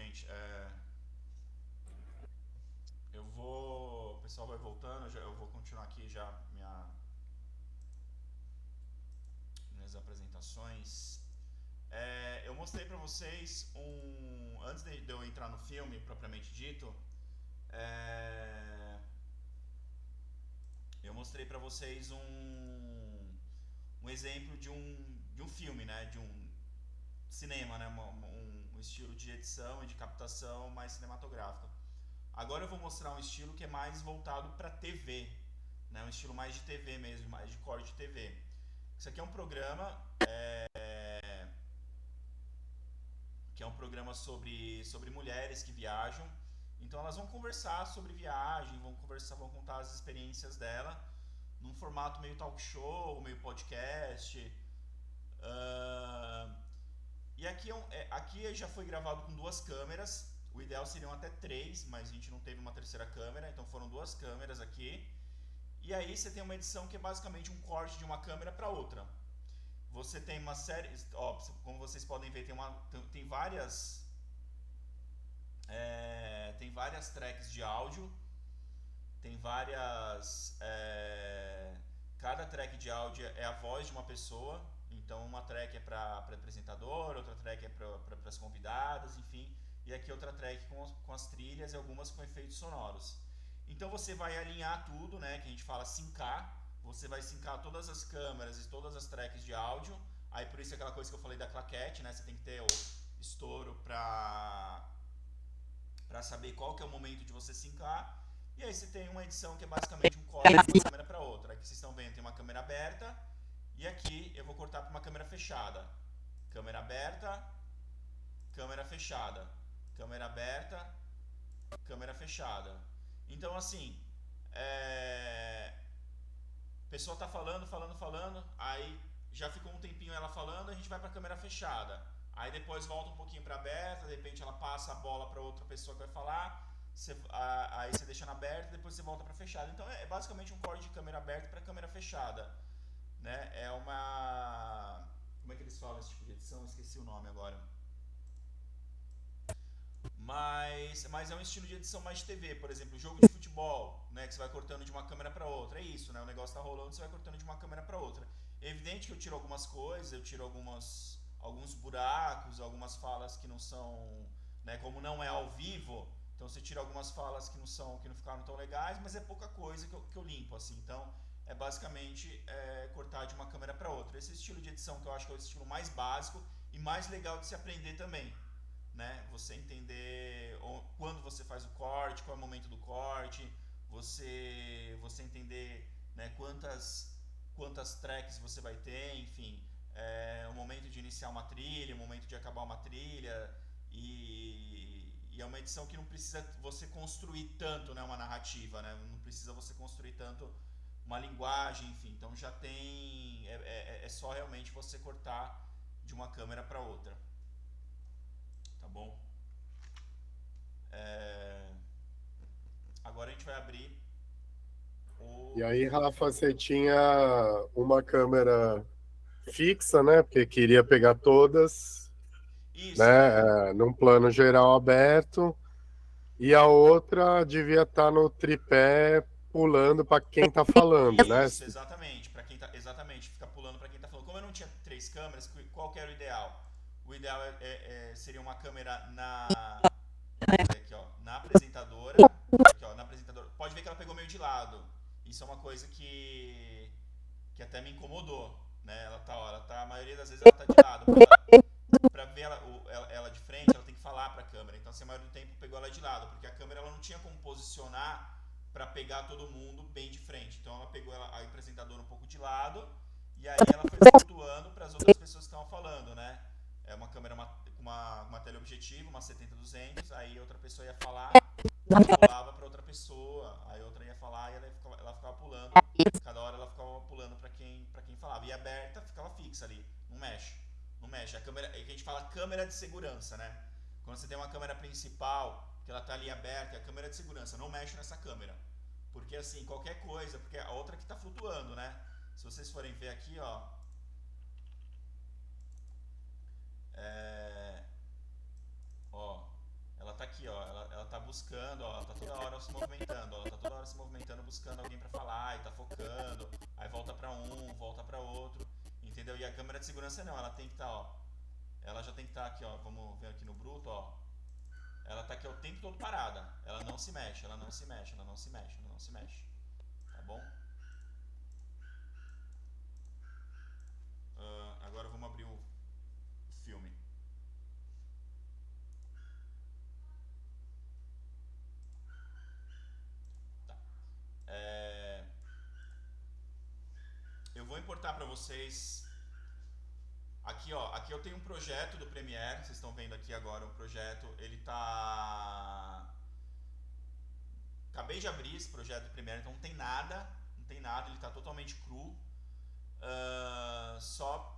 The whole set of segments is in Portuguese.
gente. Eu vou. O pessoal vai voltando, eu vou continuar aqui já minhas apresentações. Eu mostrei pra vocês um. Antes de eu entrar no filme propriamente dito, é, eu mostrei pra vocês um exemplo de um filme, né? De um cinema, né? Um estilo de edição e de captação mais cinematográfica. Agora eu vou mostrar um estilo que é mais voltado para TV, né? Um estilo mais de TV mesmo, mais de corte de TV. Isso aqui é um programa que é um programa sobre mulheres que viajam. Então elas vão conversar sobre viagem, vão conversar, vão contar as experiências dela num formato meio talk show, meio podcast. Ahn, E aqui, aqui já foi gravado com duas câmeras. O ideal seriam até três, mas a gente não teve uma terceira câmera, então foram duas câmeras aqui. E aí você tem uma edição que é basicamente um corte de uma câmera para outra. Você tem uma série, ó, como vocês podem ver, tem várias, tem várias tracks de áudio, tem várias, cada track de áudio é a voz de uma pessoa. Então uma track é para apresentador, outra track é para as convidadas, enfim. E aqui outra track com as trilhas e algumas com efeitos sonoros. Então você vai alinhar tudo, né? Que a gente fala sincar. Você vai sincar todas as câmeras e todas as tracks de áudio. Aí por isso é aquela coisa que eu falei da claquete, né? Você tem que ter o estouro para saber qual que é o momento de você sincar. E aí você tem uma edição que é basicamente um corte de uma câmera para outra. Aqui vocês estão vendo, tem uma câmera aberta. E aqui eu vou cortar para uma câmera fechada. Câmera aberta, câmera fechada. Câmera aberta, câmera fechada. Então assim, a pessoa tá falando, aí já ficou um tempinho ela falando, a gente vai para a câmera fechada. Aí depois volta um pouquinho para aberta, de repente ela passa a bola para outra pessoa que vai falar, aí você deixa na aberta, depois você volta para fechada. Então é basicamente um corte de câmera aberta para câmera fechada, né? É uma, como é que eles falam esse tipo de edição? Esqueci o nome agora. Mas é um estilo de edição mais de TV, por exemplo, jogo de futebol, né, que você vai cortando de uma câmera para outra. É isso, né? O negócio tá rolando, você vai cortando de uma câmera para outra. É evidente que eu tiro algumas coisas, eu tiro alguns buracos, algumas falas que não são, né, como não é ao vivo, então você tira algumas falas que não ficaram tão legais, mas é pouca coisa que eu limpo assim. Então, é basicamente cortar de uma câmera para outra. Esse estilo de edição que eu acho que é o estilo mais básico e mais legal de se aprender também, né? Você entender quando você faz o corte, qual é o momento do corte, você entender, né, quantas tracks você vai ter, enfim, o momento de iniciar uma trilha, o momento de acabar uma trilha, e é uma edição que não precisa você construir tanto, né, uma narrativa, né? Não precisa você construir tanto uma linguagem, enfim, então já tem, é só realmente você cortar de uma câmera para outra, tá bom? É, Agora a gente vai abrir E o. aí, Rafa, você tinha uma câmera fixa, né? Porque queria pegar todas, Isso, né? Num plano geral aberto, e a outra devia estar no tripé pulando para quem está falando, né? isso, exatamente. Para quem tá, exatamente, fica pulando para quem tá falando. Como eu não tinha três câmeras, qual que era o ideal? O ideal seria uma câmera vamos ver aqui, ó, na apresentadora. Aqui, ó, na apresentadora. Pode ver que ela pegou meio de lado. Isso é uma coisa que até me incomodou, né? A maioria das vezes ela tá de lado. Pra ver ela de frente, ela tem que falar pra câmera. Então, assim, a maioria do tempo pegou ela de lado, porque a câmera ela não tinha como posicionar para pegar todo mundo bem de frente. Então, ela pegou a apresentadora um pouco de lado e aí ela foi flutuando para as outras pessoas que estavam falando, né? É uma câmera com uma teleobjetivo, uma 70-200, aí outra pessoa ia falar, ela pulava para outra pessoa, aí outra ia falar e ela ficava pulando. Cada hora ela ficava pulando para quem falava. E aberta ficava fixa ali, não mexe. Não mexe. A câmera, é que a gente fala câmera de segurança, né? Quando você tem uma câmera principal, que ela tá ali aberta, é a câmera de segurança. Não mexe nessa câmera. Porque assim, qualquer coisa, porque a outra que tá flutuando, né? Se vocês forem ver aqui, ó, é, ó, buscando, ó, ela tá toda hora se movimentando, ó, ela tá toda hora se movimentando buscando alguém pra falar e tá focando, aí volta pra um, volta pra outro, entendeu? E a câmera de segurança não, ela tem que estar, ó, ela já tem que estar aqui, ó, vamos ver aqui no bruto, ó, ela tá aqui o tempo todo parada, ela não se mexe, ela não se mexe, ela não se mexe, ela não se mexe, tá bom? Agora vamos abrir o filme. Tá. Eu vou importar para vocês. Aqui, ó, aqui eu tenho um projeto do Premiere. Vocês estão vendo aqui agora um projeto. Ele tá. Acabei de abrir esse projeto do Premiere, então não tem nada. Não tem nada, ele tá totalmente cru. Só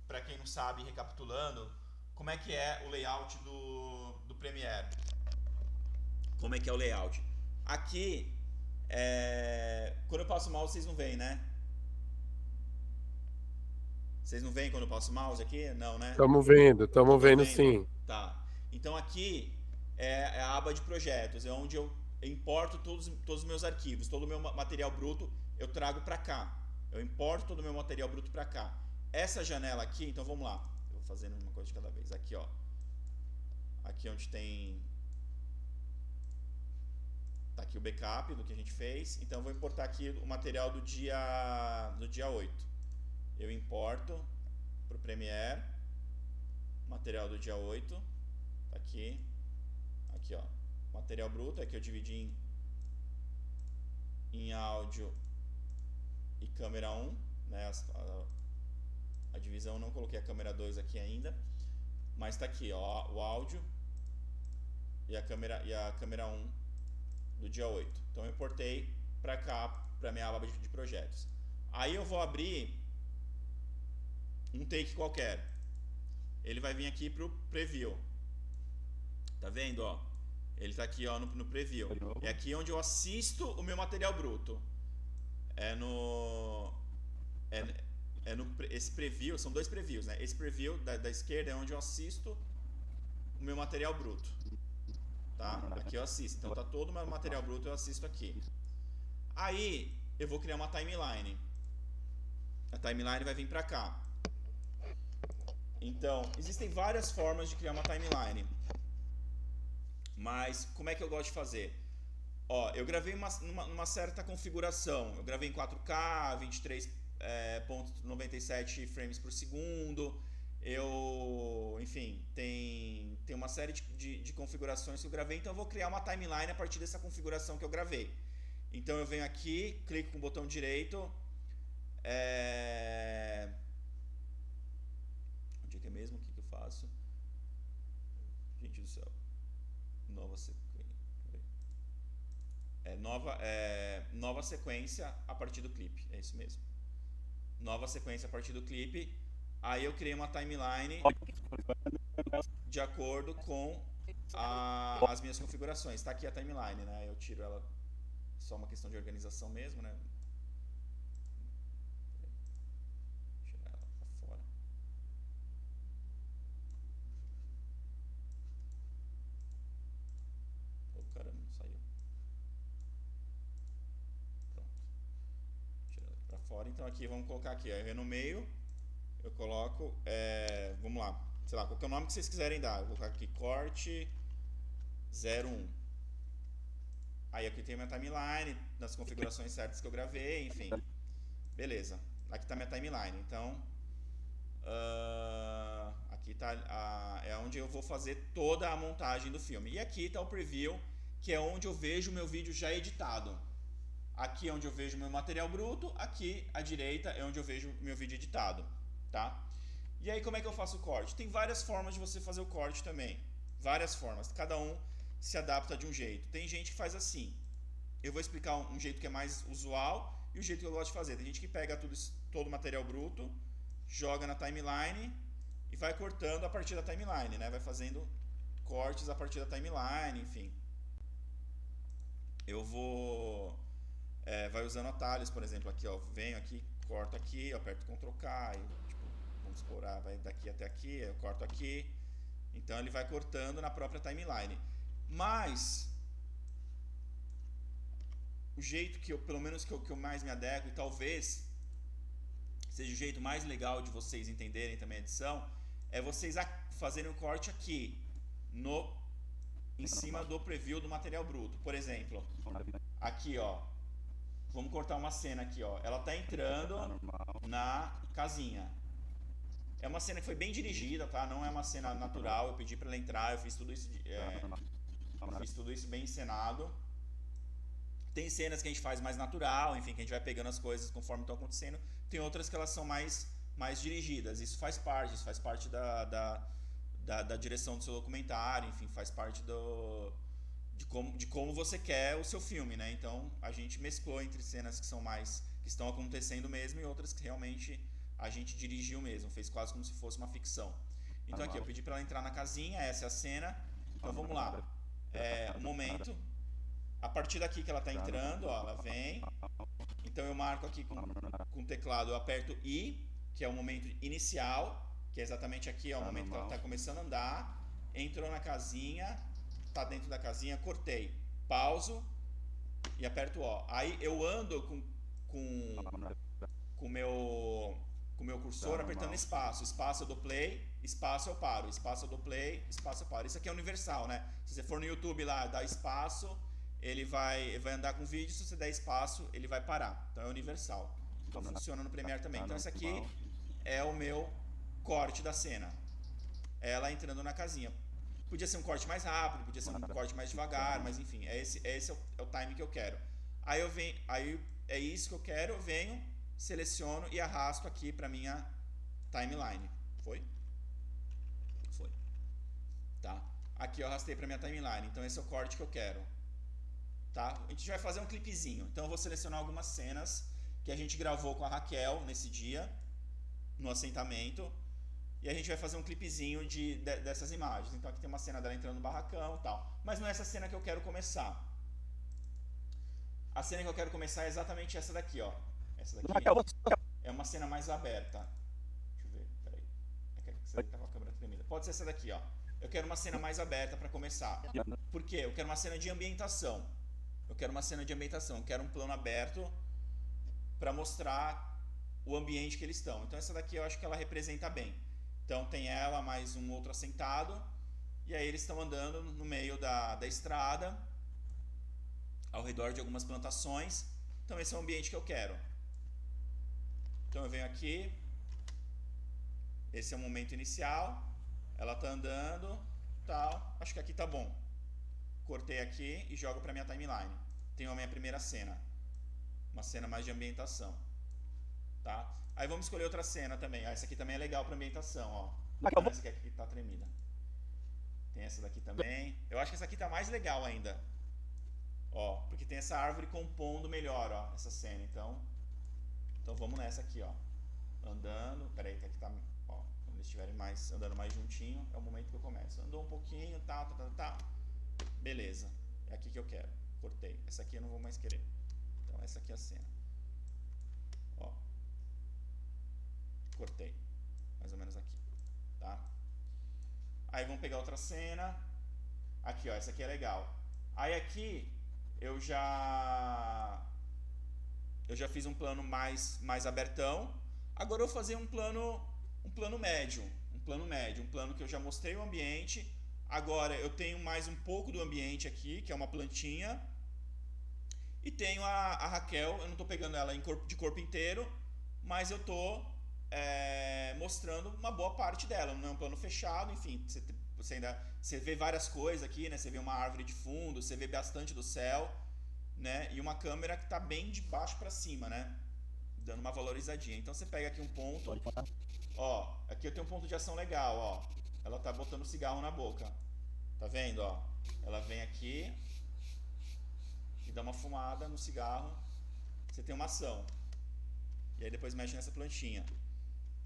para quem não sabe, recapitulando, como é que é o layout do Premiere. Como é que é o layout? Aqui, quando eu passo o mouse, vocês não veem, né? Vocês não veem quando eu passo o mouse aqui? Não, né? Estamos vendo sim. Tá. Então aqui é a aba de projetos, é onde eu importo todos os meus arquivos, todo o meu material bruto eu trago para cá. Eu importo todo o meu material bruto para cá. Essa janela aqui, então vamos lá. Eu vou fazendo uma coisa de cada vez. Aqui, ó. Aqui onde tem... Tá aqui o backup do que a gente fez. Então eu vou importar aqui o material do dia 8. Eu importo para o Premiere, material do dia 8, tá aqui, aqui ó, material bruto, aqui eu dividi em áudio e câmera 1, né, a divisão, não coloquei a câmera 2 aqui ainda, mas tá aqui ó, o áudio e a câmera 1 do dia 8, então eu importei para cá, para minha aba de projetos. Aí eu vou abrir um take qualquer. Ele vai vir aqui pro preview. Tá vendo, ó? Ele tá aqui, ó, no preview. É aqui onde eu assisto o meu material bruto. Esse preview, são dois previews, né? Esse preview da esquerda é onde eu assisto o meu material bruto. Tá? Aqui eu assisto. Então tá todo o meu material bruto eu assisto aqui. Aí eu vou criar uma timeline. A timeline vai vir pra cá. Então, existem várias formas de criar uma timeline. Mas, como é que eu gosto de fazer? Ó, eu gravei numa certa configuração. Eu gravei em 4K, 23.97 frames por segundo. Enfim, tem uma série de configurações que eu gravei. Então, eu vou criar uma timeline a partir dessa configuração que eu gravei. Então, eu venho aqui, clico com o botão direito. Onde é que é mesmo? O que eu faço? Gente do céu. Nova sequência. Nova sequência a partir do clipe. É isso mesmo. Nova sequência a partir do clipe. Aí eu criei uma timeline de acordo com as minhas configurações. Está aqui a timeline, né? Eu tiro ela, só uma questão de organização mesmo, né? Fora, então aqui vamos colocar aqui, aí no meio eu coloco, vamos lá, sei lá, qualquer nome que vocês quiserem dar, eu vou colocar aqui corte 01. Aí aqui tem minha timeline, nas configurações certas que eu gravei, enfim, beleza, aqui está minha timeline, então aqui está é onde eu vou fazer toda a montagem do filme, e aqui está o preview, que é onde eu vejo o meu vídeo já editado. Aqui é onde eu vejo meu material bruto, aqui à direita é onde eu vejo meu vídeo editado, tá? E aí como é que eu faço o corte? Tem várias formas de você fazer o corte também, várias formas, cada um se adapta de um jeito. Tem gente que faz assim, eu vou explicar um jeito que é mais usual e o jeito que eu gosto de fazer. Tem gente que pega todo o material bruto, joga na timeline e vai cortando a partir da timeline, né? Vai fazendo cortes a partir da timeline, enfim. Eu vou... vai usando atalhos, por exemplo, aqui, ó, venho aqui, corto aqui, aperto Ctrl K, e, tipo, vamos explorar, vai daqui até aqui, eu corto aqui, então ele vai cortando na própria timeline. Mas o jeito que eu, pelo menos que eu mais me adequo, e talvez seja o jeito mais legal de vocês entenderem também a edição, é vocês fazerem um corte aqui em cima do preview do material bruto. Por exemplo, aqui ó, vamos cortar uma cena aqui ó, ela tá entrando na casinha. É uma cena que foi bem dirigida, tá? Não é uma cena natural, eu pedi pra ela entrar, eu fiz tudo isso, bem encenado. Tem cenas que a gente faz mais natural, enfim, que a gente vai pegando as coisas conforme estão acontecendo. Tem outras que elas são mais dirigidas. Isso faz parte da direção do seu documentário, enfim, faz parte de como você quer o seu filme, né? Então a gente mesclou entre cenas que são que estão acontecendo mesmo e outras que realmente a gente dirigiu mesmo, fez quase como se fosse uma ficção. Então aqui eu pedi para ela entrar na casinha, essa é a cena. Então vamos lá. Um momento. A partir daqui que ela está entrando, ó, ela vem. Então eu marco aqui com o teclado, eu aperto I, que é o momento inicial, que é exatamente aqui, ó, o momento que ela está começando a andar. Entrou na casinha, está dentro da casinha, cortei. Pauso e aperto O. Aí eu ando com o meu cursor apertando espaço. Espaço eu dou play, espaço eu paro. Espaço eu dou play, espaço eu paro. Isso aqui é universal, né? Se você for no YouTube lá, dá espaço, ele vai andar com o vídeo. Se você der espaço, ele vai parar. Então é universal. Então funciona no Premiere também. Então esse aqui é o meu corte da cena. Ela entrando na casinha. Podia ser um corte mais rápido, podia ser um corte mais devagar, mas enfim, esse é o time que eu quero. Aí é isso que eu quero, eu venho, seleciono e arrasto aqui para minha timeline. Foi? Foi. Tá? Aqui eu arrastei para minha timeline. Então esse é o corte que eu quero. Tá? A gente vai fazer um clipezinho. Então eu vou selecionar algumas cenas que a gente gravou com a Raquel nesse dia, no assentamento. E a gente vai fazer um clipezinho dessas imagens. Então aqui tem uma cena dela entrando no barracão e tal. Mas não é essa cena que eu quero começar. A cena que eu quero começar é exatamente essa daqui, ó. Essa daqui é uma cena mais aberta. Deixa eu ver, peraí. É que essa daqui tá com a câmera tremida. Pode ser essa daqui, ó. Eu quero uma cena mais aberta para começar. Por quê? Eu quero uma cena de ambientação. Eu quero um plano aberto para mostrar o ambiente que eles estão. Então essa daqui eu acho que ela representa bem. Então tem ela mais um outro assentado. E aí eles estão andando no meio da estrada, ao redor de algumas plantações. Então esse é o ambiente que eu quero. Então eu venho aqui. Esse é o momento inicial. Ela está andando, tal. Acho que aqui tá bom. Cortei aqui e jogo para minha timeline. Tenho a minha primeira cena. Uma cena mais de ambientação. Tá? Aí vamos escolher outra cena também. Essa aqui também é legal para ambientação, ó. Essa aqui tá tremida. Tem essa daqui também. Eu acho que essa aqui tá mais legal ainda. Ó, porque tem essa árvore compondo melhor, ó, essa cena. Então vamos nessa aqui, ó. Andando. Peraí, que aqui tá, ó, quando eles estiverem andando mais juntinho, é o momento que eu começo. Andou um pouquinho, tá. Beleza. É aqui que eu quero. Cortei. Essa aqui eu não vou mais querer. Então essa aqui é a cena. Ó. Cortei. Mais ou menos aqui. Tá? Aí vamos pegar outra cena. Aqui, ó. Essa aqui é legal. Aí aqui eu já fiz um plano mais abertão. Agora eu vou fazer um plano médio. Um plano que eu já mostrei o ambiente. Agora eu tenho mais um pouco do ambiente aqui, que é uma plantinha. E tenho a Raquel, eu não estou pegando ela de corpo inteiro, mas eu estou mostrando uma boa parte dela. Não é um plano fechado, enfim, você vê várias coisas aqui, né? Você vê uma árvore de fundo, você vê bastante do céu, né? E uma câmera que está bem de baixo para cima, né? Dando uma valorizadinha. Então você pega aqui um ponto, ó, aqui eu tenho um ponto de ação legal, ó. Ela tá botando cigarro na boca. Tá vendo, ó? Ela vem aqui e dá uma fumada no cigarro. Você tem uma ação. E aí depois mexe nessa plantinha.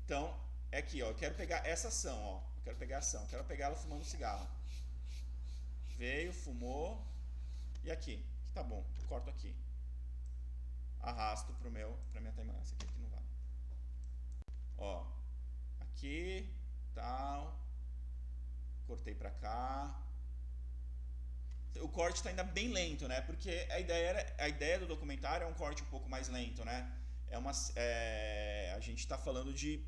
Então, é aqui, ó. Eu quero pegar essa ação, ó. Eu quero pegar a ação. Eu quero pegar ela fumando cigarro. Veio, fumou. E aqui. Que tá bom. Eu corto aqui. Arrasto pra minha timeline. Essa aqui não vale. Ó. Aqui. Tal. Cortei pra cá. o corte está ainda bem lento, né? Porque a ideia do documentário é um corte um pouco mais lento, né? A gente está falando de,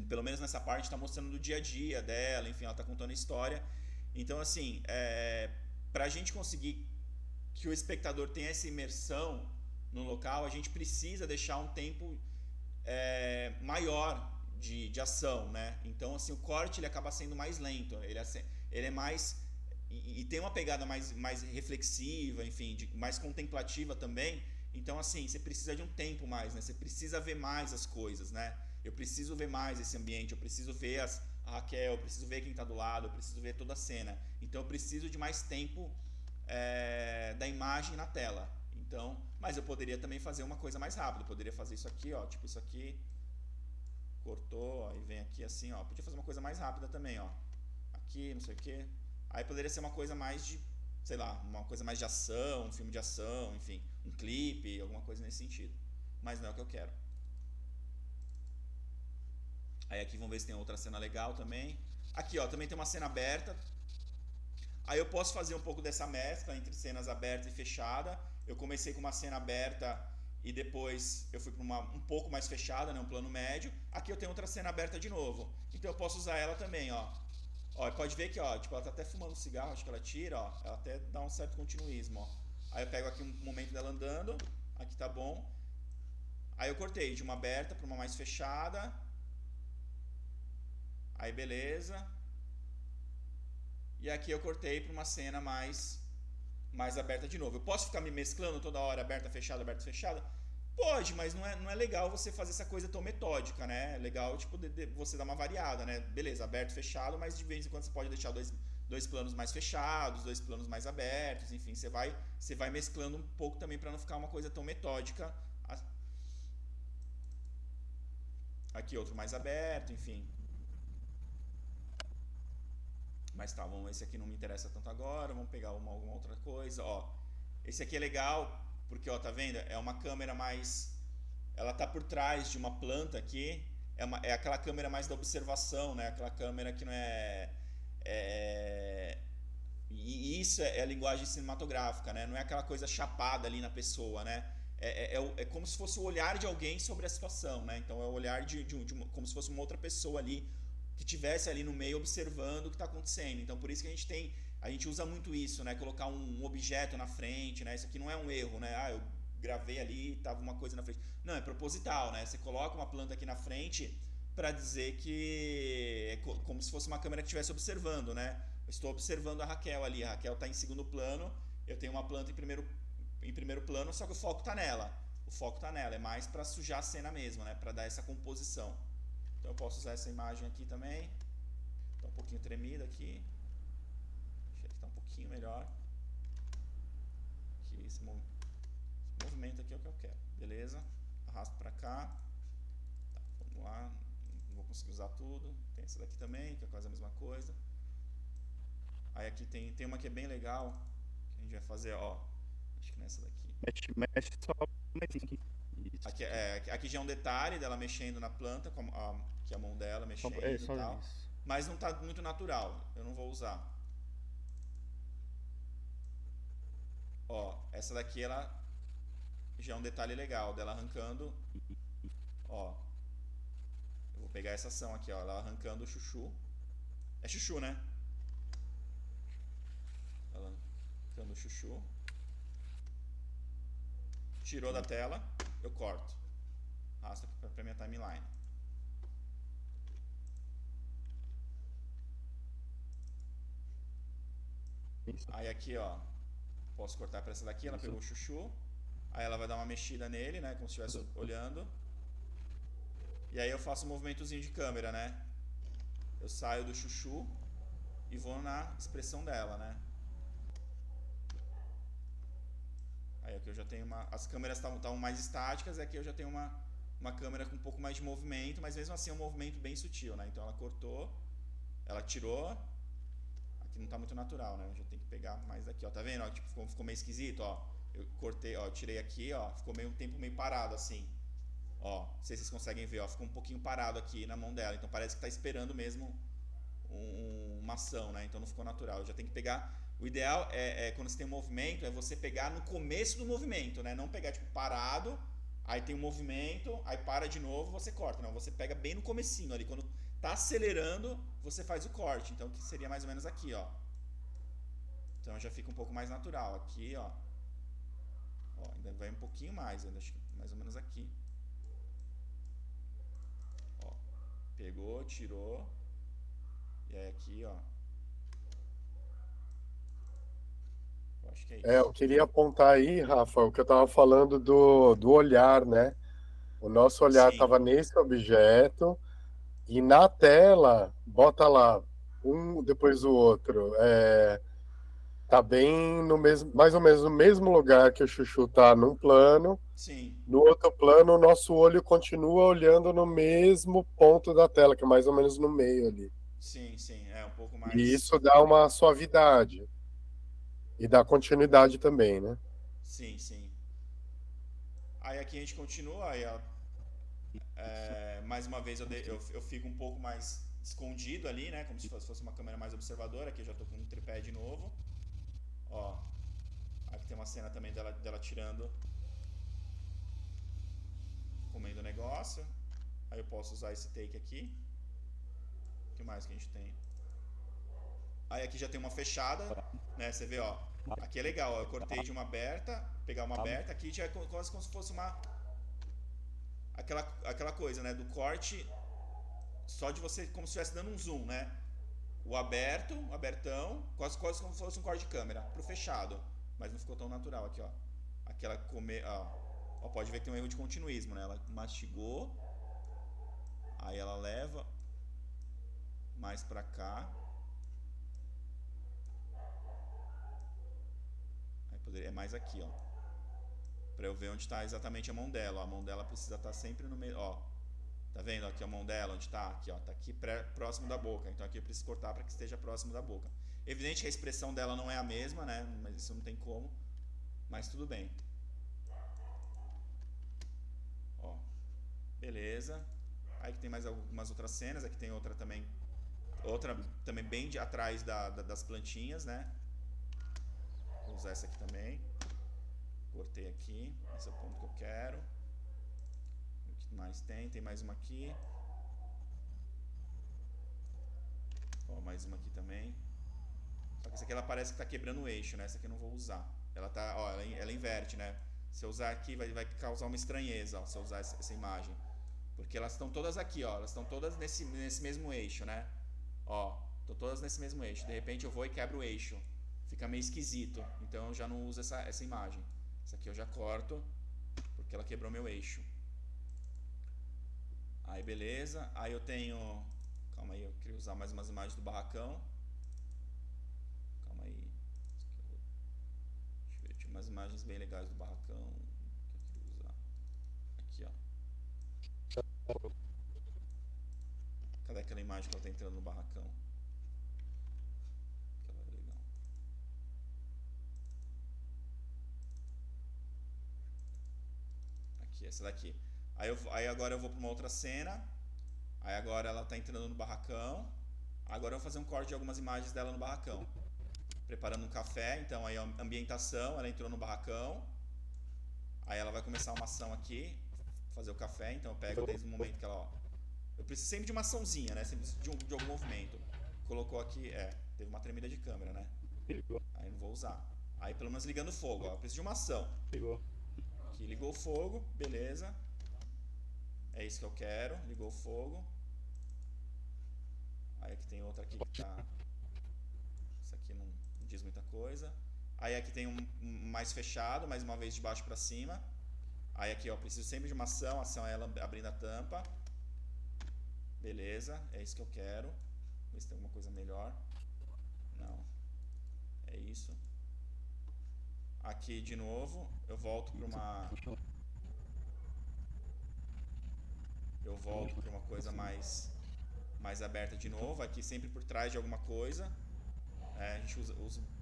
pelo menos nessa parte, está mostrando do dia a dia dela, enfim, ela está contando a história. Então, assim, para a gente conseguir que o espectador tenha essa imersão no local, a gente precisa deixar um tempo maior de ação, né? Então, assim, o corte ele acaba sendo mais lento, ele é mais e tem uma pegada mais reflexiva, enfim, mais contemplativa também. Então, assim, você precisa de um tempo mais, né? Você precisa ver mais as coisas, né? Eu preciso ver mais esse ambiente, eu preciso ver a Raquel, eu preciso ver quem está do lado, eu preciso ver toda a cena. Então, eu preciso de mais tempo da imagem na tela. Então, mas eu poderia também fazer uma coisa mais rápida. Eu poderia fazer isso aqui, ó, tipo isso aqui, cortou, ó, e vem aqui assim, ó. Podia fazer uma coisa mais rápida também, ó. Aqui, não sei o que. Aí poderia ser uma coisa mais de, sei lá, uma coisa mais de ação, um filme de ação, enfim, um clipe, alguma coisa nesse sentido. Mas não é o que eu quero. Aí aqui vamos ver se tem outra cena legal também. Aqui, ó, também tem uma cena aberta. Aí eu posso fazer um pouco dessa mescla entre cenas abertas e fechada. Eu comecei com uma cena aberta e depois eu fui para uma um pouco mais fechada, né, um plano médio. Aqui eu tenho outra cena aberta de novo. Então eu posso usar ela também, ó. Ó, pode ver que, ó, tipo, ela tá até fumando um cigarro, acho que ela tira, ó. Ela até dá um certo continuismo, ó. Aí eu pego aqui um momento dela andando, aqui tá bom. Aí eu cortei de uma aberta para uma mais fechada. Aí beleza. E aqui eu cortei para uma cena mais aberta de novo. Eu posso ficar me mesclando toda hora, aberta, fechada? Pode, mas não é legal você fazer essa coisa tão metódica, né? É legal, tipo, você dar uma variada, né? Beleza, aberto, fechado, mas de vez em quando você pode deixar dois planos mais fechados, dois planos mais abertos, enfim, você vai mesclando um pouco também para não ficar uma coisa tão metódica. Aqui outro mais aberto, enfim. Mas tá, esse aqui não me interessa tanto agora, vamos pegar alguma outra coisa, ó. Esse aqui é legal, porque, ó, tá vendo? É uma câmera mais... Ela tá por trás de uma planta aqui, é aquela câmera mais da observação, né? Aquela câmera que não e isso é a linguagem cinematográfica, né? Não é aquela coisa chapada ali na pessoa, né? É como se fosse o olhar de alguém sobre a situação, né? Então é o olhar como se fosse uma outra pessoa ali, que tivesse ali no meio observando o que está acontecendo. Então por isso que a gente usa muito isso, né? Colocar um objeto na frente, né? Isso aqui não é um erro, né? Ah, eu gravei ali e tava uma coisa na frente. Não, é proposital, né? Você coloca uma planta aqui na frente para dizer que é como se fosse uma câmera que estivesse observando, né? Eu estou observando a Raquel ali. A Raquel está em segundo plano, eu tenho uma planta em primeiro plano, só que o foco está nela. O foco está nela, é mais para sujar a cena mesmo, né? Para dar essa composição. Então eu posso usar essa imagem aqui também. Está um pouquinho tremida aqui. Deixa que está um pouquinho melhor. Aqui, esse movimento aqui é o que eu quero. Beleza? Arrasto para cá. Tá, vamos lá. Não vou conseguir usar tudo. Tem essa daqui também, que é quase a mesma coisa. Aí aqui tem uma que é bem legal. Que a gente vai fazer, ó. Acho que nessa daqui. Mexe só mais aqui. Aqui já é um detalhe dela mexendo na planta, que é a mão dela mexendo e tal. Isso. Mas não está muito natural, eu não vou usar. Ó, essa daqui ela já é um detalhe legal dela arrancando. Ó, eu vou pegar essa ação aqui, ó, ela arrancando o chuchu. É chuchu, né? Ela arrancando o chuchu. Tirou da tela, eu corto. Arrasta para minha timeline. Isso. Aí aqui, ó, posso cortar para essa daqui, ela pegou o chuchu. Aí ela vai dar uma mexida nele, né, como se estivesse olhando. E aí eu faço um movimentozinho de câmera, né? Eu saio do chuchu e vou na expressão dela, né? Aí aqui eu já tenho as câmeras estavam mais estáticas, aqui eu já tenho uma câmera com um pouco mais de movimento, mas mesmo assim é um movimento bem sutil, né? Então ela cortou, ela tirou, aqui não está muito natural, né? Eu já tenho que pegar mais daqui, ó, tá vendo? Ó, tipo, ficou meio esquisito, ó. Eu cortei, ó, tirei aqui, ó, ficou meio um tempo meio parado assim. Ó, não sei se vocês conseguem ver, ó, ficou um pouquinho parado aqui na mão dela, então parece que está esperando mesmo uma ação, né? Então não ficou natural. Eu já tenho que pegar O ideal é quando você tem um movimento, é você pegar no começo do movimento, né? Não pegar tipo parado, aí tem um movimento, aí para de novo, você corta. Não, você pega bem no comecinho ali, quando tá acelerando, você faz o corte. Então que seria mais ou menos aqui, ó. Então já fica um pouco mais natural. Aqui, ó. Ó, ainda vai um pouquinho mais, ainda acho que mais ou menos aqui. Ó. Pegou, tirou. E aí aqui, ó. Eu acho que é isso. Eu queria apontar aí, Rafa, o que eu estava falando do olhar, né? O nosso olhar Sim, estava nesse objeto e na tela, bota lá, um depois do outro. Tá bem no mesmo, mais ou menos no mesmo lugar que o Chuchu tá num plano. sim, No outro plano, o nosso olho continua olhando no mesmo ponto da tela, que é mais ou menos no meio ali. sim, sim. É um pouco E mais. isso dá uma suavidade e dá continuidade também, né? Sim, sim. Aí aqui a gente continua, aí ó, mais uma vez eu fico um pouco mais escondido ali, né? Como se fosse uma câmera mais observadora. Aqui eu já tô com um tripé de novo. Ó, aqui tem uma cena também dela tirando, comendo o negócio. Aí eu posso usar esse take aqui. O que mais que a gente tem? Aí aqui já tem uma fechada, né? Você vê, ó. Aqui é legal, ó, eu cortei de uma aberta, pegar uma aberta. Aqui já é quase como se fosse aquela coisa, né? Do corte, só de você, como se estivesse dando um zoom, né? O aberto, o abertão, quase como se fosse um corte de câmera, pro fechado. Mas não ficou tão natural aqui, ó. Aquela ó, pode ver que tem um erro de continuismo, né? Ela mastigou, aí ela leva mais pra cá. É mais aqui, ó. Pra eu ver onde tá exatamente a mão dela, ó. A mão dela precisa estar sempre no meio, ó. Tá vendo aqui a mão dela, onde tá? Aqui, ó. Tá aqui próximo da boca. Então aqui eu preciso cortar para que esteja próximo da boca. Evidente que a expressão dela não é a mesma, né? Mas isso não tem como. Mas tudo bem. Ó. Beleza. Aí que tem mais algumas outras cenas. Aqui tem outra também. Outra também bem atrás das plantinhas, né? Vou usar essa aqui também. Cortei aqui. Esse é o ponto que eu quero. O que mais tem? Tem mais uma aqui. Ó, mais uma aqui também. Só que essa aqui ela parece que tá quebrando o eixo, né? Essa aqui eu não vou usar. Ela tá, ó, ela inverte, né? Se eu usar aqui vai causar uma estranheza, ó, se eu usar essa imagem. Porque elas estão todas aqui, ó. Elas estão todas nesse mesmo eixo, né? Ó, estão todas nesse mesmo eixo. De repente eu vou e quebro o eixo. Fica meio esquisito. Então eu já não uso essa imagem. Essa aqui eu já corto, porque ela quebrou meu eixo. Aí beleza. Aí eu tenho... Calma aí, eu queria usar mais umas imagens do barracão. Calma aí. Deixa eu ver, tinha umas imagens bem legais do barracão que eu queria usar. Aqui, ó. Cadê aquela imagem que ela tá entrando no barracão? Aquela é legal. Aqui, essa daqui. Aí agora eu vou pra uma outra cena. Aí agora ela tá entrando no barracão. Agora eu vou fazer um corte de algumas imagens dela no barracão. Preparando um café, então aí a ambientação, ela entrou no barracão. Aí ela vai começar uma ação aqui, fazer o café, então eu pego desde o momento que ela, ó. Eu preciso sempre de uma açãozinha, né? Sempre de algum movimento. Colocou aqui, teve uma tremida de câmera, né? Pegou. Aí não vou usar. Aí pelo menos ligando o fogo, ó. Eu preciso de uma ação. Pegou. Aqui ligou o fogo, beleza. É isso que eu quero, ligou o fogo. Aí aqui tem outra aqui que tá... Isso aqui não diz muita coisa. Aí aqui tem um mais fechado, mais uma vez de baixo pra cima. Aí aqui, ó, preciso sempre de uma ação. A ação é ela abrindo a tampa. Beleza, é isso que eu quero. Ver se tem alguma coisa melhor. Não. É isso. Aqui de novo, eu volto para uma... Eu volto para uma coisa mais aberta de novo. Aqui sempre por trás de alguma coisa. A gente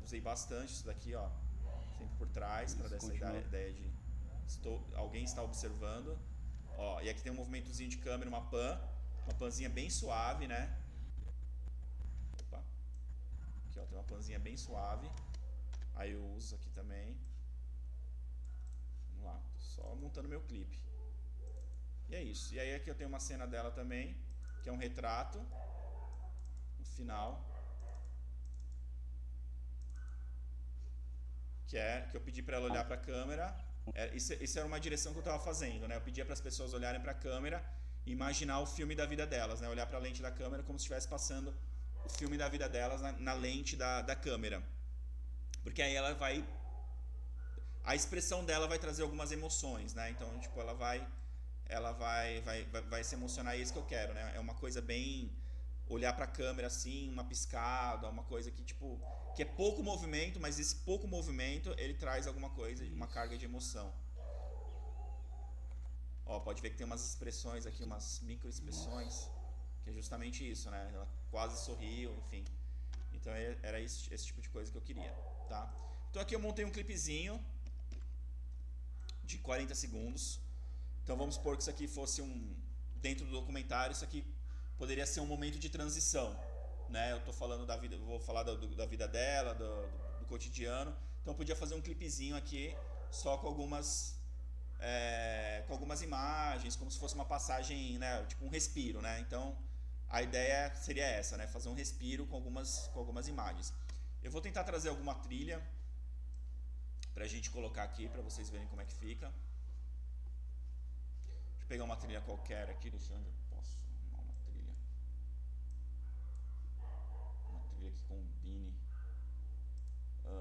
usei bastante isso daqui, ó. Sempre por trás, para dar essa ideia de alguém está observando. Ó, e aqui tem um movimentozinho de câmera, uma panzinha bem suave, né? Opa. Aqui, ó, Tem uma panzinha bem suave. Aí eu uso isso aqui também. Vamos lá, tô só montando meu clipe. E é isso. E aí aqui eu tenho uma cena dela também, que é um retrato no final. Que eu pedi para ela olhar para a câmera. Isso era uma direção que eu estava fazendo, né? Eu pedia para as pessoas olharem para a câmera e imaginar o filme da vida delas, né? Olhar para a lente da câmera como se estivesse passando o filme da vida delas na lente da câmera. Porque aí ela vai... A expressão dela vai trazer algumas emoções, né? Então, tipo, ela vai se emocionar, e é isso que eu quero, né? É uma coisa bem... Olhar para a câmera assim, uma piscada, uma coisa que, tipo... Que é pouco movimento, mas esse pouco movimento, ele traz alguma coisa, uma carga de emoção. Ó, pode ver que tem umas expressões aqui, umas micro expressões, que é justamente isso, né? Ela quase sorriu, enfim. Então era esse tipo de coisa que eu queria, tá? Então aqui eu montei um clipezinho de 40 segundos. Então vamos supor que isso aqui fosse dentro do documentário, isso aqui poderia ser um momento de transição, né? Eu tô falando da vida, vou falar da vida dela, do cotidiano. Então eu podia fazer um clipezinho aqui só com algumas imagens, como se fosse uma passagem, né? Tipo um respiro, né? Então a ideia seria essa, né? Fazer um respiro com algumas imagens. Eu vou tentar trazer alguma trilha pra gente colocar aqui, pra vocês verem como é que fica. Deixa eu pegar uma trilha qualquer aqui, deixa eu ver onde eu posso arrumar uma trilha. Uma trilha que combine. Pode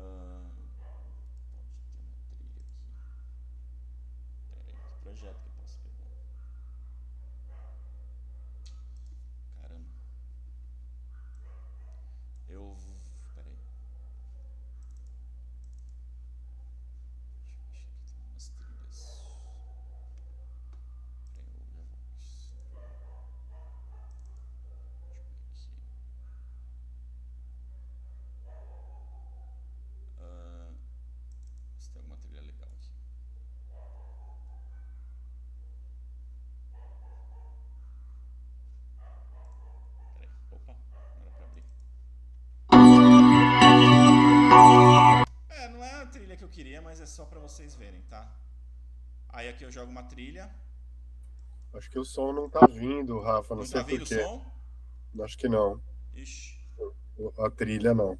ter uma trilha aqui. Pera aí, que projeto que eu posso pegar? Caramba. Pera aí. Deixa eu aqui, tem umas trilhas. Pera aí, eu já vou. Deixa eu ver aqui. Se tem alguma trilha legal aqui. Peraí, opa, não era pra abrir. Não é a trilha que eu queria, mas é só pra vocês verem, tá? Aí aqui eu jogo uma trilha. Acho que o som não tá vindo, Rafa, não Não sei tá por vindo o quê. som? Acho que não. Ixi, A trilha não.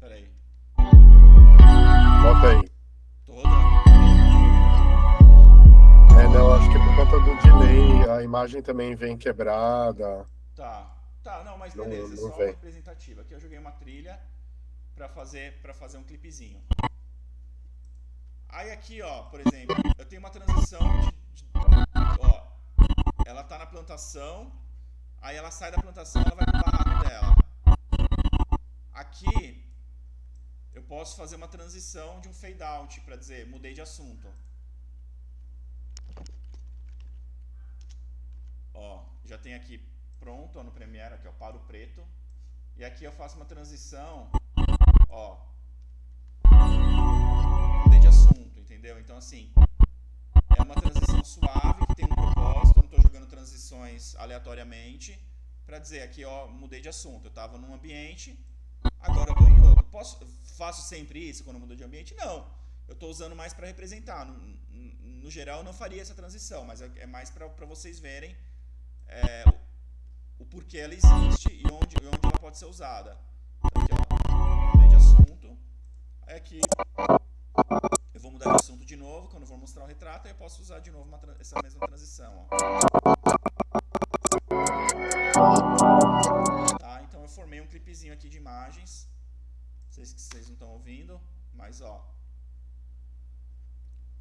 peraí. Bota aí. Tô rodando. Não, acho que é por conta do delay, a imagem também vem quebrada. Tá, não, mas Não, beleza, é não só vem. representativa. Aqui eu joguei uma trilha pra fazer um clipezinho. Aí aqui, ó, por exemplo, eu tenho uma transição ó, ela tá na plantação, aí ela sai da plantação, ela vai pro barraco dela. Aqui eu posso fazer uma transição de um fade out pra dizer, mudei de assunto. Ó, já tem aqui pronto, ó, no Premiere, aqui ó, para o preto. E aqui eu faço uma transição, ó, mudei de assunto, entendeu? Então assim, é uma transição suave, que tem um propósito, eu não estou jogando transições aleatoriamente, para dizer aqui, ó, mudei de assunto, eu estava num ambiente, agora eu estou em outro. Faço sempre isso quando eu mudo de ambiente? Não, eu estou usando mais para representar. No geral eu não faria essa transição, mas é mais para vocês verem o porquê ela existe e onde ela pode ser usada. Então, aqui, ó, mudei de assunto, aí aqui eu vou mudar de assunto de novo, quando eu vou mostrar o retrato, aí eu posso usar de novo essa mesma transição, ó. Tá, então eu formei um clipezinho aqui de imagens. Vocês não estão ouvindo, mas ó.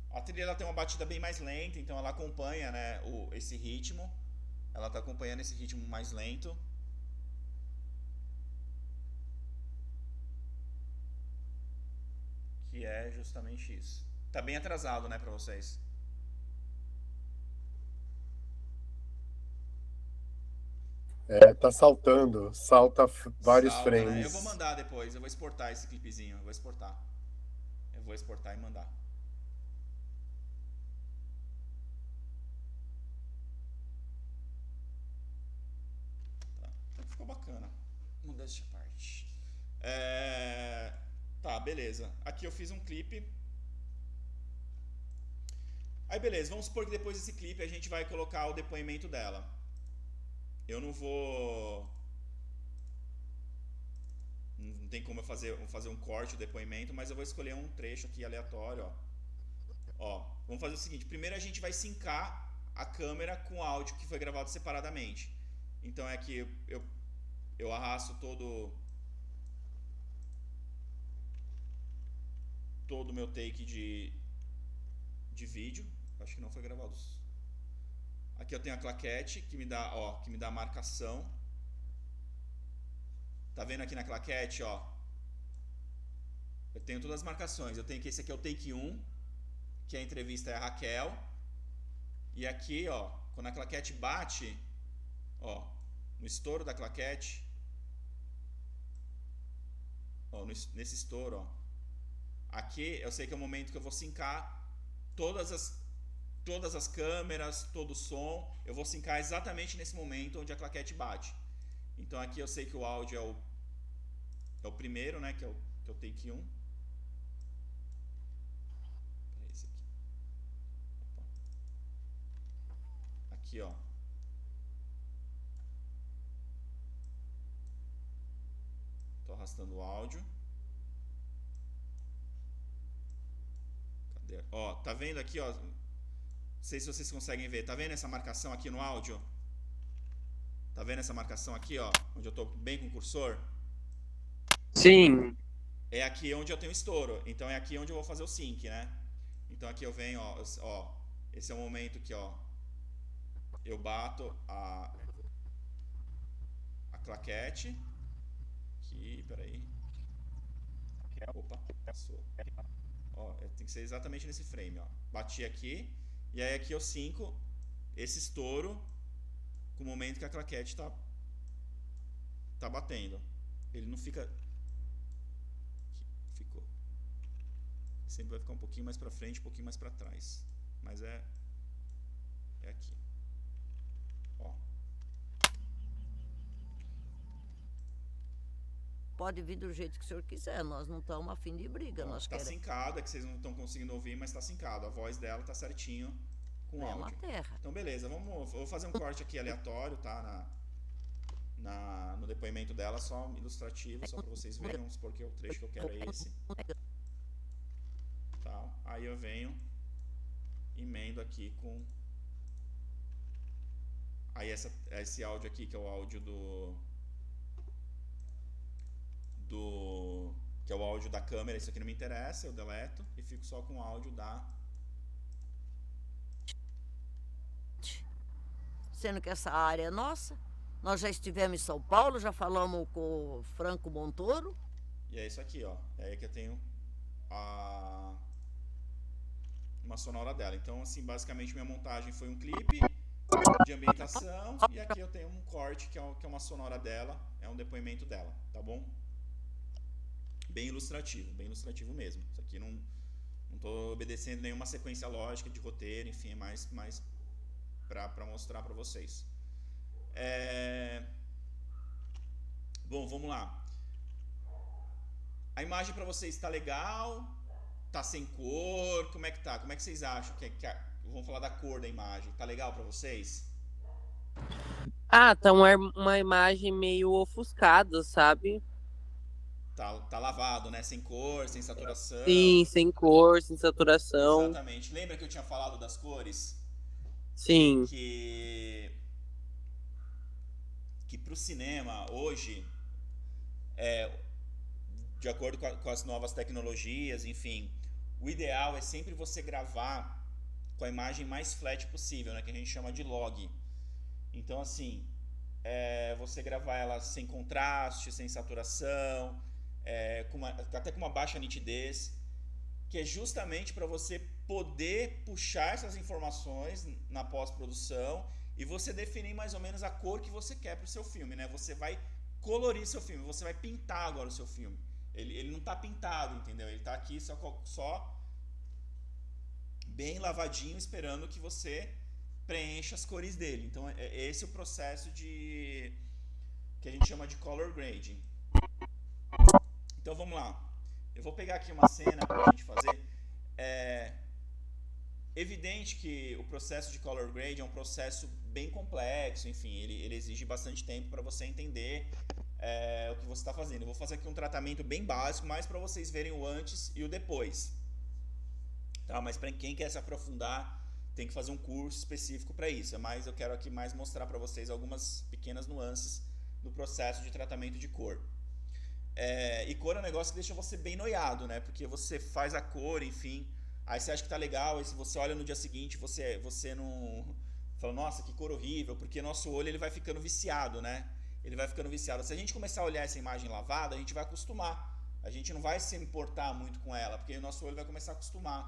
A trilha ela tem uma batida bem mais lenta, então ela acompanha, né, esse ritmo. Ela está acompanhando esse ritmo mais lento. Que é justamente isso. Tá bem atrasado, né, pra vocês? Tá saltando, vários Salta, né? Eu vou frames. mandar depois, eu vou exportar esse clipezinho, eu vou exportar. Eu vou exportar e mandar. Tá, então ficou bacana. Modéstia à parte. Tá, beleza. Aqui eu fiz um clipe. Aí beleza, vamos supor que depois desse clipe a gente vai colocar o depoimento dela. Eu não vou... Não tem como eu fazer um corte do depoimento, mas eu vou escolher um trecho aqui aleatório, ó. Ó, vamos fazer o seguinte, primeiro a gente vai sincar a câmera com o áudio que foi gravado separadamente. Então é que eu arrasto todo o meu take de vídeo. Acho que não foi gravado. Aqui eu tenho a claquete que me dá, ó, que me dá a marcação. Tá vendo aqui na claquete, ó? Eu tenho todas as marcações. Eu tenho que esse aqui é o take 1, que a entrevista é a Raquel. E aqui, ó, quando a claquete bate, ó, no estouro da claquete, ó, nesse estouro, ó, aqui eu sei que é o momento que eu vou sincar todas as câmeras, todo o som, eu vou sincar exatamente nesse momento onde a claquete bate. Então aqui eu sei que o áudio é o primeiro, né, que é o take 1. Esse aqui. Opa. Aqui, ó. Tô arrastando o áudio. Cadê? Ó, tá vendo aqui, ó? Não sei se vocês conseguem ver. Tá vendo essa marcação aqui no áudio? Tá vendo essa marcação aqui, ó? Onde eu tô bem com o cursor? Sim. É aqui onde eu tenho estouro. Então é aqui onde eu vou fazer o sync, né? Então aqui eu venho, ó. Esse é o momento que, ó, eu bato a claquete. Aqui, peraí. Opa, passou. Ó, tem que ser exatamente nesse frame, ó. Bati aqui. E aí aqui eu sinco esse estouro com o momento que a claquete tá batendo. Ele não fica... Ficou. Sempre vai ficar um pouquinho mais pra frente, um pouquinho mais pra trás. Mas é aqui. Ó. Pode vir do jeito que o senhor quiser, nós não estamos a fim de briga. Ó, Nós tá queremos sincado, é que vocês não estão conseguindo ouvir, mas tá sincado. A voz dela tá certinho com o é uma áudio. terra. Então beleza, eu vou fazer um corte aqui aleatório, tá? No depoimento dela, só ilustrativo, só pra vocês verem. Vamos supor que o trecho que eu quero é esse. Tá? Aí eu venho, emendo aqui com... Aí esse áudio aqui, que é o áudio que é o áudio da câmera, isso aqui não me interessa, eu deleto e fico só com o áudio da... Sendo que essa área é nossa. Nós já estivemos em São Paulo, já falamos com o Franco Montoro. E é isso aqui, ó. É aí que eu tenho uma sonora dela. Então, assim, basicamente minha montagem foi um clipe de ambientação e aqui eu tenho um corte que é uma sonora dela, é um depoimento dela, tá bom? Bem ilustrativo mesmo. Isso aqui não tô obedecendo nenhuma sequência lógica de roteiro, enfim, é mais pra mostrar pra vocês. Bom, vamos lá. A imagem pra vocês tá legal? Tá sem cor? Como é que tá? Como é que vocês acham? Vamos falar da cor da imagem. Tá legal pra vocês? Ah, tá uma imagem meio ofuscada, sabe? Tá lavado, né? Sem cor, sem saturação. Sim, sem cor, sem saturação. Exatamente. Lembra que eu tinha falado das cores? Sim. Que pro cinema hoje, de acordo com as novas tecnologias, enfim, o ideal é sempre você gravar com a imagem mais flat possível, né? Que a gente chama de log. Então, assim, você gravar ela sem contraste, sem saturação, até com uma baixa nitidez, que é justamente para você poder puxar essas informações na pós-produção e você definir mais ou menos a cor que você quer para o seu filme, né? Você vai colorir seu filme, você vai pintar agora o seu filme. Ele não está pintado, entendeu? Ele está aqui só bem lavadinho, esperando que você preencha as cores dele. Então, é esse o processo que que a gente chama de color grading. Então vamos lá. Eu vou pegar aqui uma cena para a gente fazer. Evidente que o processo de color grade é um processo bem complexo, enfim, ele exige bastante tempo para você entender o que você está fazendo. Eu vou fazer aqui um tratamento bem básico, mais para vocês verem o antes e o depois. Tá? Mas para quem quer se aprofundar, tem que fazer um curso específico para isso. Mas eu quero aqui mais mostrar para vocês algumas pequenas nuances do processo de tratamento de cor. E cor é um negócio que deixa você bem noiado, né? Porque você faz a cor, enfim, aí você acha que tá legal, aí se você olha no dia seguinte, você não fala, nossa, que cor horrível, porque nosso olho ele vai ficando viciado, né? Ele vai ficando viciado. Se a gente começar a olhar essa imagem lavada, a gente vai acostumar. A gente não vai se importar muito com ela, porque o nosso olho vai começar a acostumar.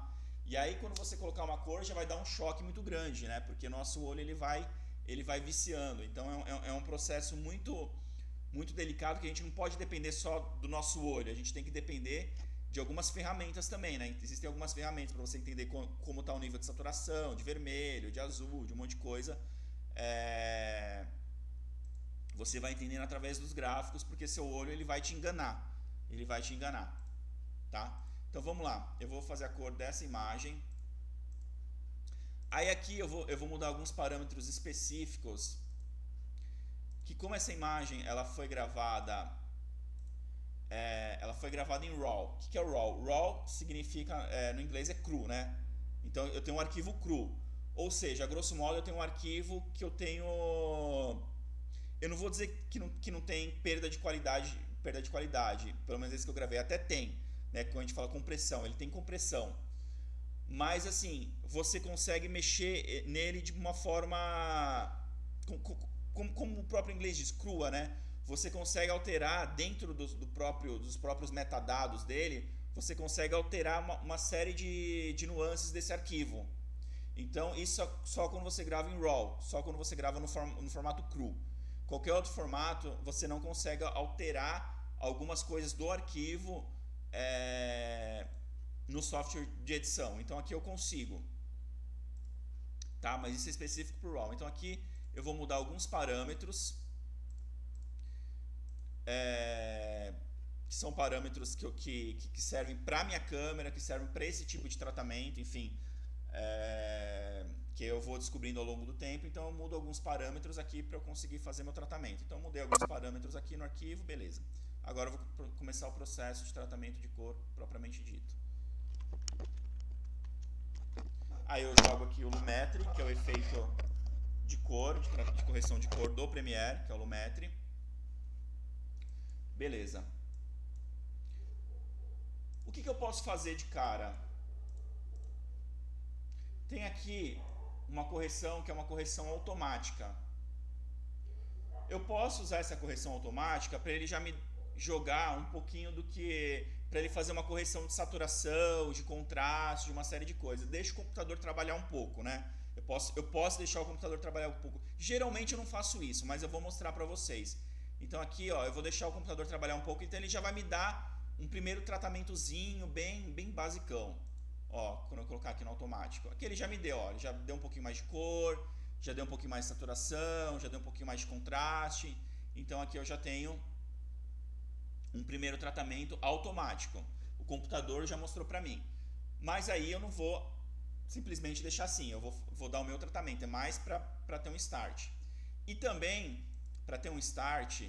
E aí quando você colocar uma cor, já vai dar um choque muito grande, né? Porque o nosso olho ele vai viciando. Então é um processo muito delicado, que a gente não pode depender só do nosso olho, a gente tem que depender de algumas ferramentas também, né? Existem algumas ferramentas para você entender como está o nível de saturação, de vermelho, de azul, de um monte de coisa. Você vai entendendo através dos gráficos, porque seu olho ele vai te enganar, tá? Então vamos lá, eu vou fazer a cor dessa imagem. Aí aqui eu vou mudar alguns parâmetros específicos, que como essa imagem ela foi gravada em RAW. O que é o RAW? RAW significa, no inglês é cru, né? Então eu tenho um arquivo cru, ou seja, a grosso modo eu tenho um arquivo que eu não vou dizer que não tem perda de qualidade, pelo menos esse que eu gravei até tem, né? Quando a gente fala compressão, ele tem compressão, mas assim, você consegue mexer nele de uma forma como o próprio inglês diz, crua, né? Você consegue alterar dentro dos próprios metadados dele, você consegue alterar uma série de nuances desse arquivo. Então isso só quando você grava em RAW, só quando você grava no formato cru. Qualquer outro formato você não consegue alterar algumas coisas do arquivo no software de edição. Então aqui eu consigo, tá? Mas isso é específico para o RAW. Então aqui eu vou mudar alguns parâmetros, que são parâmetros que servem para a minha câmera, que servem para esse tipo de tratamento, enfim, que eu vou descobrindo ao longo do tempo. Então eu mudo alguns parâmetros aqui para eu conseguir fazer meu tratamento. Então eu mudei alguns parâmetros aqui no arquivo, beleza. Agora eu vou começar o processo de tratamento de cor propriamente dito. Aí eu jogo aqui o Lumetri, que é o efeito de cor, de correção de cor do Premiere, que é o Lumetri. Beleza. O que eu posso fazer de cara? Tem aqui uma correção que é uma correção automática. Eu posso usar essa correção automática para ele já me jogar um pouquinho do que... para ele fazer uma correção de saturação, de contraste, de uma série de coisas. Deixa o computador trabalhar um pouco, né? Eu posso deixar o computador trabalhar um pouco. Geralmente eu não faço isso, mas eu vou mostrar para vocês. Então aqui, ó, eu vou deixar o computador trabalhar um pouco, então ele já vai me dar um primeiro tratamentozinho bem basicão. Ó, quando eu colocar aqui no automático. Aqui ele já me deu, ó, ele já deu um pouquinho mais de cor, já deu um pouquinho mais de saturação, já deu um pouquinho mais de contraste. Então aqui eu já tenho um primeiro tratamento automático. O computador já mostrou para mim. Mas aí eu não vou simplesmente deixar assim, eu vou dar o meu tratamento, é mais para ter um start. E também, para ter um start,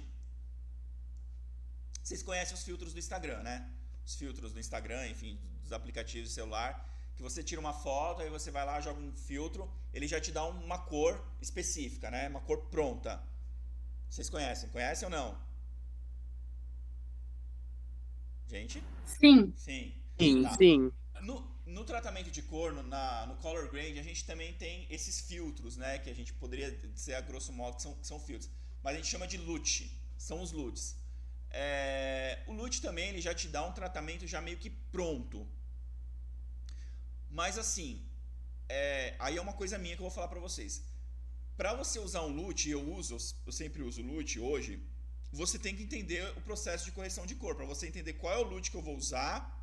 vocês conhecem os filtros do Instagram, né? Os filtros do Instagram, enfim, dos aplicativos de celular, que você tira uma foto, aí você vai lá, joga um filtro, ele já te dá uma cor específica, né? Uma cor pronta. Vocês conhecem ou não? Gente? Sim. Sim. Sim, Tá. sim. No tratamento de cor, no Color Grade, a gente também tem esses filtros, né? Que a gente poderia dizer a grosso modo que são filtros. Mas a gente chama de LUT, são os LUTs. O LUT também ele já te dá um tratamento já meio que pronto. Mas assim, aí é uma coisa minha que eu vou falar pra vocês. Para você usar um LUT, eu sempre uso LUT hoje, você tem que entender o processo de correção de cor, para você entender qual é o LUT que eu vou usar,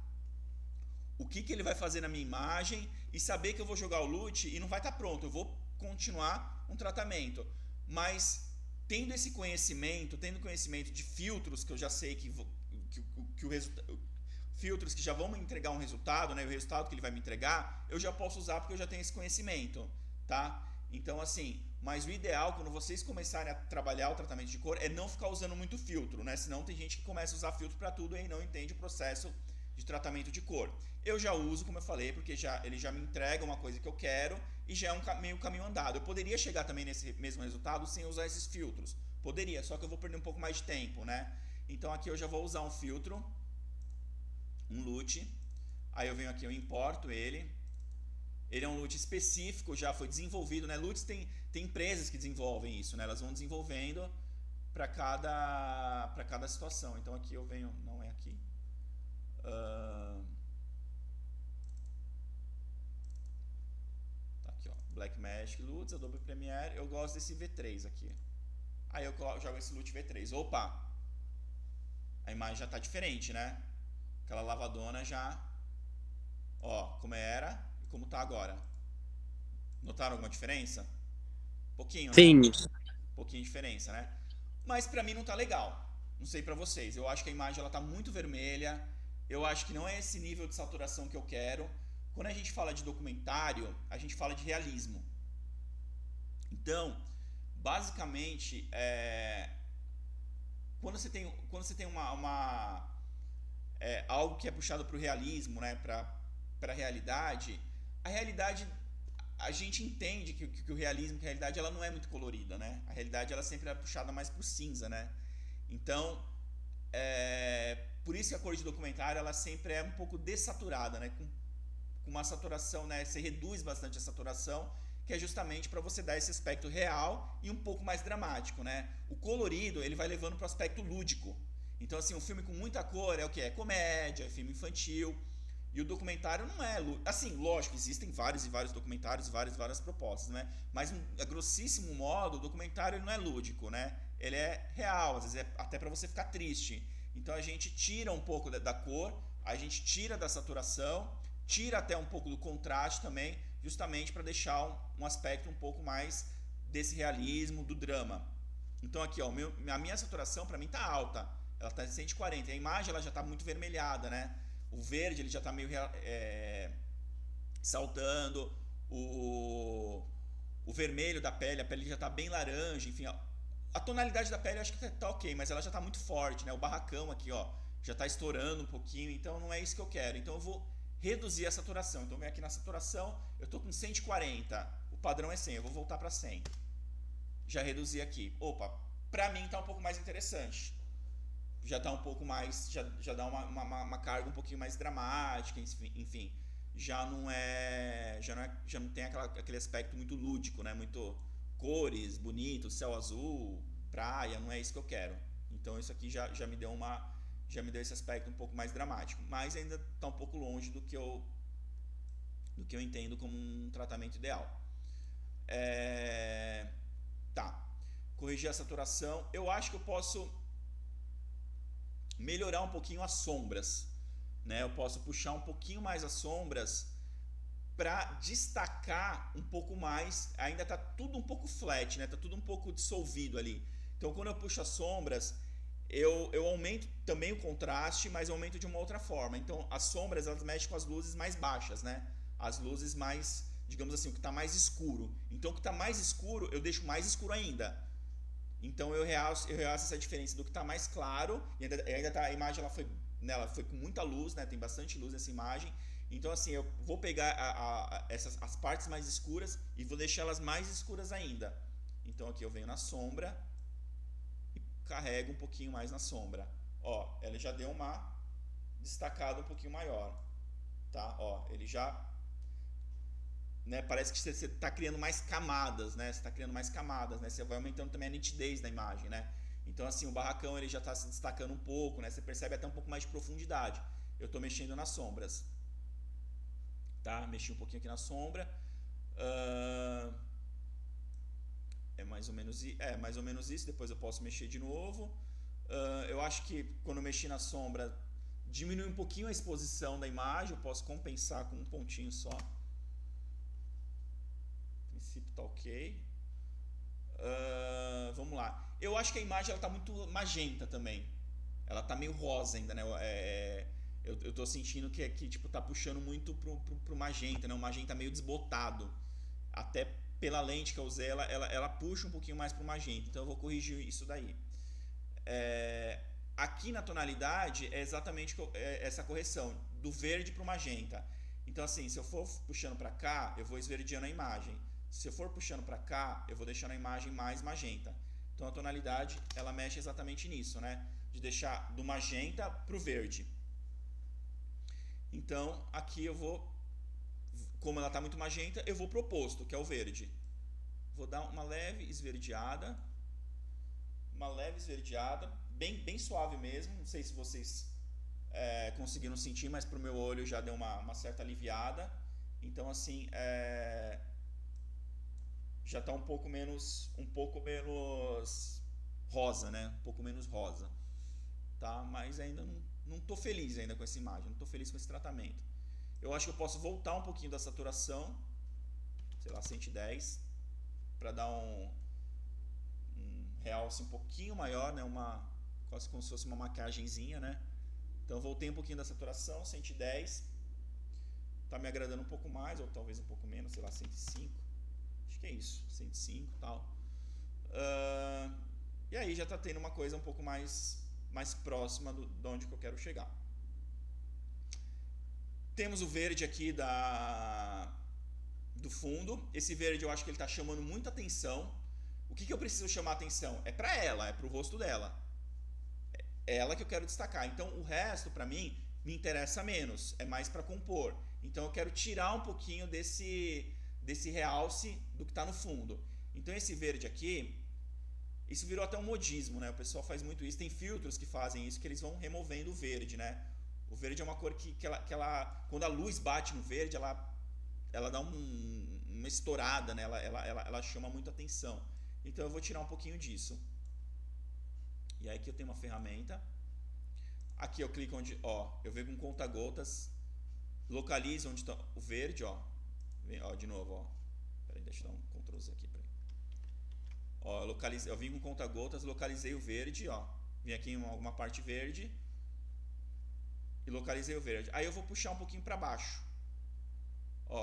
o que ele vai fazer na minha imagem e saber que eu vou jogar o LUT e não vai estar pronto, eu vou continuar um tratamento. Mas tendo conhecimento de filtros que eu já sei que o resultado, filtros que já vão me entregar um resultado, né? O resultado que ele vai me entregar, eu já posso usar porque eu já tenho esse conhecimento, tá? Então, assim, mas o ideal, quando vocês começarem a trabalhar o tratamento de cor, é não ficar usando muito filtro, né? Senão tem gente que começa a usar filtro para tudo e não entende o processo de tratamento de cor. Eu já uso, como eu falei, porque ele já me entrega uma coisa que eu quero e já é meio caminho andado. Eu poderia chegar também nesse mesmo resultado sem usar esses filtros. Poderia, só que eu vou perder um pouco mais de tempo, né? Então aqui eu já vou usar um filtro, um LUT. Aí eu venho aqui, eu importo ele. Ele é um LUT específico, já foi desenvolvido, né? LUTs tem empresas que desenvolvem isso, né? Elas vão desenvolvendo para cada situação. Então aqui eu venho, não é aqui. Tá aqui, ó. Blackmagic LUTs, Adobe Premiere. Eu gosto desse V3 aqui. Aí eu jogo esse LUT V3. Opa! A imagem já tá diferente, né? Aquela lavadona já, ó, como era e como tá agora. Notaram alguma diferença? Pouquinho, né? Sim. Pouquinho de diferença, né? Mas pra mim não tá legal. Não sei pra vocês. Eu acho que a imagem ela tá muito vermelha. Eu acho que não é esse nível de saturação que eu quero. Quando a gente fala de documentário, a gente fala de realismo. Então, basicamente, quando você tem algo que é puxado para o realismo, né, para a realidade, a gente entende que o realismo, que a realidade ela não é muito colorida, né? A realidade ela sempre é puxada mais para o cinza, né? Então, por isso que a cor de documentário ela sempre é um pouco dessaturada, né? Com uma saturação, né? Você reduz bastante a saturação, que é justamente para você dar esse aspecto real e um pouco mais dramático, né? O colorido ele vai levando para o aspecto lúdico. Então, assim, um filme com muita cor é o que? É comédia, é filme infantil. E o documentário não é... Assim, lógico, existem vários e vários documentários, várias propostas, né? Mas, a grossíssimo modo, o documentário ele não é lúdico, né? Ele é real, às vezes é até para você ficar triste. Então, a gente tira um pouco da cor, a gente tira da saturação, tira até um pouco do contraste também, justamente para deixar um aspecto um pouco mais desse realismo, do drama. Então, aqui, ó, a minha saturação, para mim, tá alta. Ela está em 140. A imagem ela já está muito vermelhada, né? O verde ele já está meio saltando. O vermelho da pele, a pele já está bem laranja. Enfim, ó. A tonalidade da pele eu acho que tá ok, mas ela já está muito forte, né? O barracão aqui, ó, já está estourando um pouquinho. Então não é isso que eu quero. Então eu vou reduzir a saturação. Então eu venho aqui na saturação, eu estou com 140. O padrão é 100. Eu vou voltar para 100. Já reduzi aqui. Opa, para mim está um pouco mais interessante. Já está um pouco mais, já dá uma carga um pouquinho mais dramática, enfim, já não tem aquele aspecto muito lúdico, né? Muito cores, bonito, céu azul, praia, não é isso que eu quero. Então isso aqui já me deu esse aspecto um pouco mais dramático, mas ainda está um pouco longe do que eu entendo como um tratamento ideal. Tá, corrigir a saturação, eu acho que eu posso melhorar um pouquinho as sombras, né? Eu posso puxar um pouquinho mais as sombras para destacar um pouco mais. Ainda tá tudo um pouco flat, né? Tá tudo um pouco dissolvido ali. Então, quando eu puxo as sombras, eu aumento também o contraste, mas eu aumento de uma outra forma. Então, as sombras elas mexem com as luzes mais baixas, né? As luzes mais, digamos assim, o que está mais escuro. Então, o que está mais escuro, eu deixo mais escuro ainda. Então eu realço essa diferença do que está mais claro, e ainda tá, a imagem ela foi com muita luz, né? Tem bastante luz nessa imagem. Então assim, eu vou pegar as partes mais escuras e vou deixar elas mais escuras ainda. Então aqui eu venho na sombra e carrego um pouquinho mais na sombra. Ó, ela já deu uma destacada um pouquinho maior, tá? Ó, ele já... Né, parece que você está criando mais camadas, né? Você está criando mais camadas, né? Você vai aumentando também a nitidez da imagem, né? Então, assim, o barracão ele já está se destacando um pouco, né? Você percebe até um pouco mais de profundidade. Eu estou mexendo nas sombras, tá? Mexi um pouquinho aqui na sombra. É mais ou menos isso. Depois eu posso mexer de novo. Eu acho que quando eu mexi na sombra, diminui um pouquinho a exposição da imagem. Eu posso compensar com um pontinho só. O princípio tá ok. Vamos lá. Eu acho que a imagem ela tá muito magenta também. Ela tá meio rosa ainda, né? Eu tô sentindo que tipo, tá puxando muito pro magenta, né? O magenta meio desbotado. Até pela lente que eu usei, ela puxa um pouquinho mais pro magenta. Então eu vou corrigir isso daí. Aqui na tonalidade é exatamente essa correção, do verde pro magenta. Então assim, se eu for puxando para cá, eu vou esverdeando a imagem. Se eu for puxando para cá, eu vou deixando a imagem mais magenta. Então a tonalidade, ela mexe exatamente nisso, né? De deixar do magenta pro verde. Então aqui eu vou, como ela está muito magenta, eu vou pro oposto, que é o verde. Vou dar uma leve esverdeada. Bem suave mesmo. Não sei se vocês conseguiram sentir, mas pro meu olho já deu uma certa aliviada. Então assim, já está um pouco menos rosa, né? Um pouco menos rosa, tá? Mas ainda não tô feliz ainda com essa imagem, não tô feliz com esse tratamento. Eu acho que eu posso voltar um pouquinho da saturação, sei lá, 110, para dar um realce um pouquinho maior, né? Quase como se fosse uma maquiagemzinha, né? Então eu voltei um pouquinho da saturação, 110. Tá me agradando um pouco mais, ou talvez um pouco menos, sei lá, 105. Acho que é isso, 105 e tal. E aí já tá tendo uma coisa um pouco mais próxima de onde que eu quero chegar. Temos o verde aqui do fundo. Esse verde eu acho que ele tá chamando muita atenção. O que eu preciso chamar atenção? É pra ela, é pro rosto dela. É ela que eu quero destacar. Então o resto, pra mim, me interessa menos. É mais pra compor. Então eu quero tirar um pouquinho desse realce do que está no fundo. Então esse verde aqui, isso virou até um modismo, né? O pessoal faz muito isso. Tem filtros que fazem isso, que eles vão removendo o verde, né? O verde é uma cor que ela quando a luz bate no verde, ela dá uma estourada, né? Ela chama muita atenção. Então eu vou tirar um pouquinho disso. E aí aqui eu tenho uma ferramenta. Aqui eu clico onde, eu venho com conta-gotas, localizo onde está o verde, de novo, Peraí, deixa eu dar um Ctrl Z aqui, eu vim com conta-gotas, localizei o verde, vim aqui em alguma parte verde e localizei o verde. Aí eu vou puxar um pouquinho para baixo.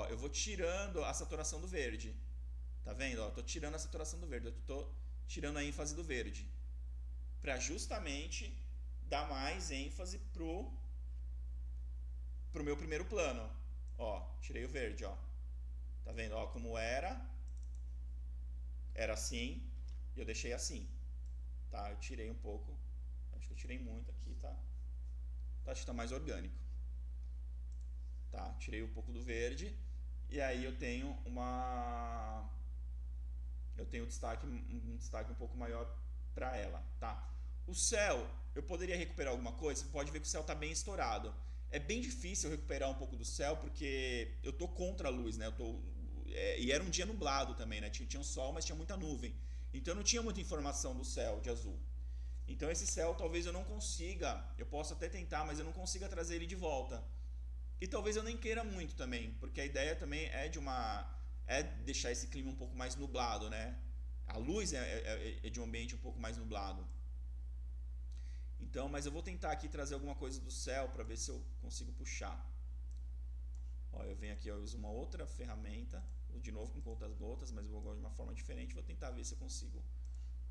Eu vou tirando a saturação do verde. Tá vendo? Tô tirando a saturação do verde, eu tô tirando a ênfase do verde, para justamente dar mais ênfase pro meu primeiro plano. Tirei o verde, Tá vendo? Como era assim, e eu deixei assim, tá? Eu tirei um pouco, acho que eu tirei muito aqui, tá? Acho que tá mais orgânico, tá? Tirei um pouco do verde, e aí eu tenho um destaque um pouco maior para ela, tá? O céu, eu poderia recuperar alguma coisa. Você pode ver que o céu tá bem estourado. É bem difícil recuperar um pouco do céu, porque eu tô contra a luz, né? E era um dia nublado também, né? Tinha um sol, mas tinha muita nuvem. Então não tinha muita informação do céu de azul. Então esse céu talvez eu não consiga, eu posso até tentar, mas eu não consiga trazer ele de volta. E talvez eu nem queira muito também, porque a ideia também é deixar esse clima um pouco mais nublado, né? A luz é de um ambiente um pouco mais nublado. Então, mas eu vou tentar aqui trazer alguma coisa do céu para ver se eu consigo puxar. Eu venho aqui, eu uso uma outra ferramenta, de novo com conta-gotas, mas eu vou de uma forma diferente. Vou tentar ver se eu consigo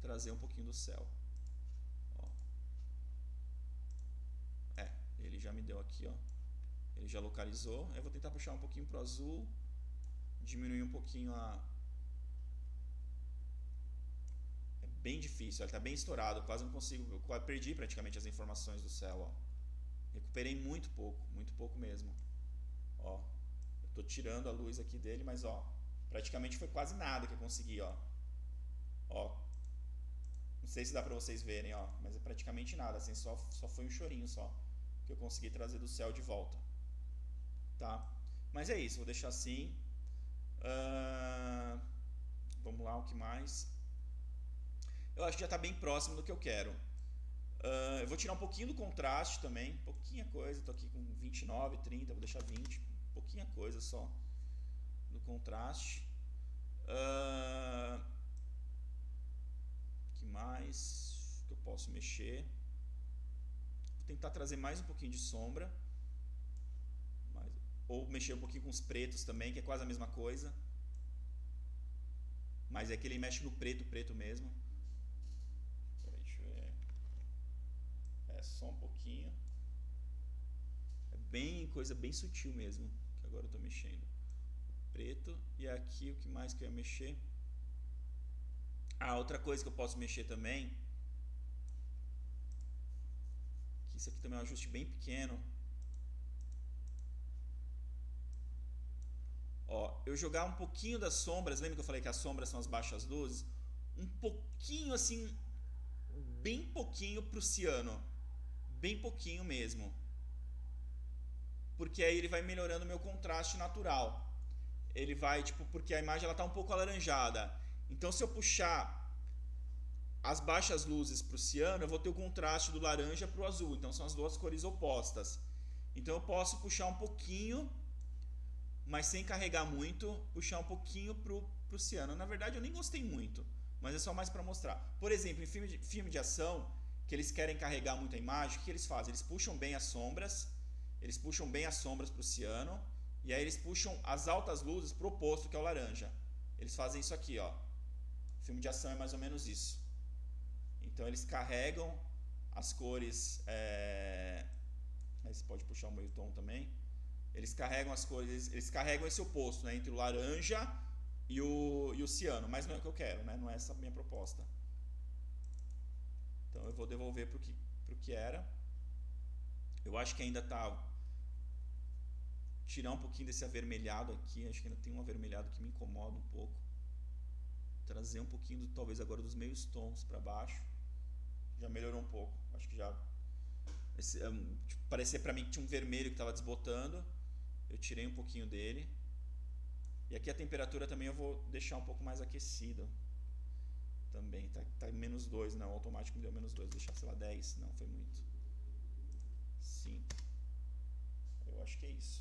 trazer um pouquinho do céu. Ele já me deu aqui, ele já localizou. Eu vou tentar puxar um pouquinho pro azul, diminuir um pouquinho É bem difícil, ele está bem estourado, quase não consigo, eu perdi praticamente as informações do céu, Recuperei muito pouco mesmo. Eu tô tirando a luz aqui dele, mas praticamente foi quase nada que eu consegui, Não sei se dá pra vocês verem, mas é praticamente nada, assim, só foi um chorinho só que eu consegui trazer do céu de volta, tá? Mas é isso, vou deixar assim. Vamos lá, o que mais? Eu acho que já está bem próximo do que eu quero. Eu vou tirar um pouquinho do contraste também, pouquinha coisa, estou aqui com 29, 30, vou deixar 20, pouquinha coisa só do contraste. que mais que eu posso mexer? Vou tentar trazer mais um pouquinho de sombra. Ou mexer um pouquinho com os pretos também, que é quase a mesma coisa. Mas é que ele mexe no preto mesmo. Peraí, deixa eu ver. É só um pouquinho. É bem coisa bem sutil mesmo, que agora eu tô mexendo. Preto. E aqui o que mais que eu ia mexer? Outra coisa que eu posso mexer também, que isso aqui também é um ajuste bem pequeno. Ó, eu jogar um pouquinho das sombras, lembra que eu falei que as sombras são as baixas luzes? Um pouquinho assim, bem pouquinho pro ciano, bem pouquinho mesmo. Porque aí ele vai melhorando o meu contraste natural. Ele vai, tipo, porque a imagem ela tá um pouco alaranjada. Então se eu puxar as baixas luzes pro ciano, eu vou ter o contraste do laranja pro azul. Então são as duas cores opostas. Então eu posso puxar um pouquinho, mas sem carregar muito, puxar um pouquinho pro ciano. Na verdade eu nem gostei muito, mas é só mais para mostrar. Por exemplo, em filme de ação, que eles querem carregar muito a imagem, o que eles fazem? Eles puxam bem as sombras pro ciano, e aí eles puxam as altas luzes pro oposto, que é o laranja. Eles fazem isso aqui, ó. Filme de ação é mais ou menos isso. Então eles carregam as cores, aí você pode puxar o meio tom também. Eles carregam as cores, eles carregam esse oposto, né, entre o laranja e o ciano, mas não é o que eu quero, né, não é essa a minha proposta. Então eu vou devolver pro que era. Eu acho que ainda tá, tirar um pouquinho desse avermelhado aqui, acho que ainda tem um avermelhado que me incomoda um pouco. Trazer um pouquinho, talvez agora, dos meios tons para baixo. Já melhorou um pouco, acho que já... tipo, parecia pra mim que tinha um vermelho que estava desbotando. Eu tirei um pouquinho dele. E aqui a temperatura também eu vou deixar um pouco mais aquecida. Também, tá em -2, né? O automático me deu -2, vou deixar, sei lá, 10. Não, foi muito. 5. Eu acho que é isso.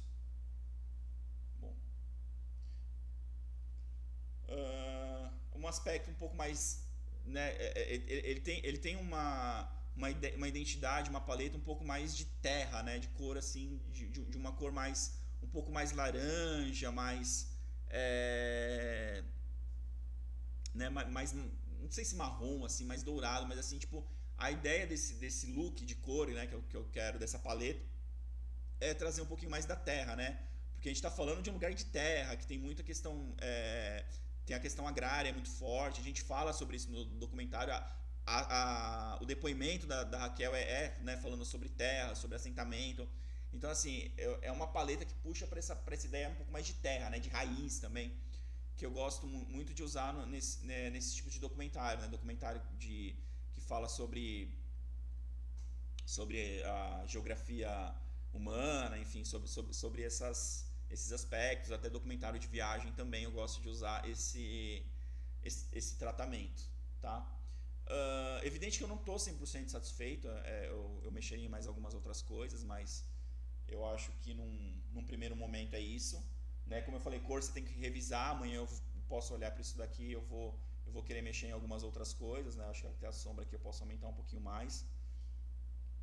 Bom. Um aspecto um pouco mais, né? Ele tem uma identidade, uma paleta um pouco mais de terra, né? De cor assim, de uma cor mais, um pouco mais laranja, mais, né? Mais, não sei se marrom, assim, mais dourado, mas assim, tipo, a ideia desse look de cor, né? Que eu quero dessa paleta é trazer um pouquinho mais da terra, né? Porque a gente está falando de um lugar de terra que tem muita questão, tem a questão agrária muito forte. A gente fala sobre isso no documentário. O depoimento da Raquel né, falando sobre terra, sobre assentamento. Então, assim, é uma paleta que puxa para essa ideia um pouco mais de terra, né, de raiz também, que eu gosto muito de usar nesse tipo de documentário, né, documentário que fala sobre a geografia humana, enfim, sobre esses aspectos. Até documentário de viagem também eu gosto de usar esse tratamento, tá? Evidente que eu não estou 100% satisfeito, eu mexeria em mais algumas outras coisas, mas eu acho que num primeiro momento é isso, né? Como eu falei, cor você tem que revisar. Amanhã eu posso olhar para isso daqui, eu vou querer mexer em algumas outras coisas, né? Acho que até a sombra aqui eu posso aumentar um pouquinho mais.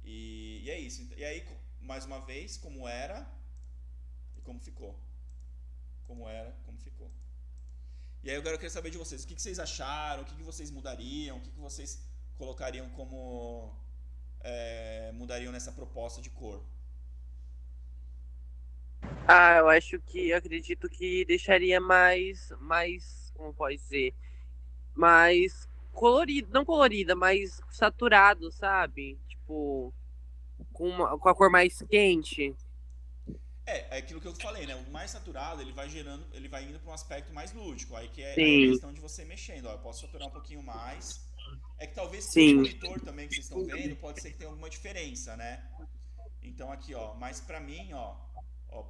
E é isso. E aí, mais uma vez, como era e como ficou. Como era, como ficou. E aí agora eu quero saber de vocês, o que vocês acharam, o que vocês mudariam, o que vocês colocariam como... mudariam nessa proposta de cor. Eu acredito que deixaria mais, como pode dizer, mais colorido, não colorida, mais saturado, sabe? Tipo, com a cor mais quente. É aquilo que eu falei, né? O mais saturado, ele vai indo para um aspecto mais lúdico. Aí que é Sim. questão de você mexendo. Ó, eu posso saturar um pouquinho mais. É que talvez pelo Sim. monitor também que vocês estão vendo, pode ser que tenha alguma diferença, né? Então aqui, ó, mas pra mim, ó,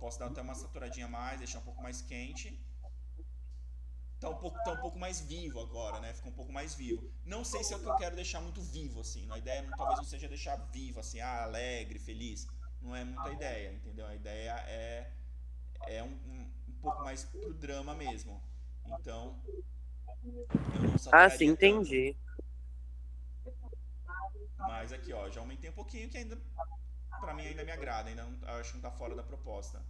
posso dar até uma saturadinha mais, deixar um pouco mais quente. Tá um pouco mais vivo agora, né? Ficou um pouco mais vivo. Não sei se é o que eu quero deixar muito vivo, assim. A ideia talvez não seja deixar vivo, assim, alegre, feliz. Não é muita ideia, entendeu? A ideia é um pouco mais pro drama mesmo. Então, eu não saturaria Sim, entendi. tanto. Mas aqui, ó, já aumentei um pouquinho que ainda, pra mim, ainda me agrada. Ainda não, eu acho que não tá fora da proposta.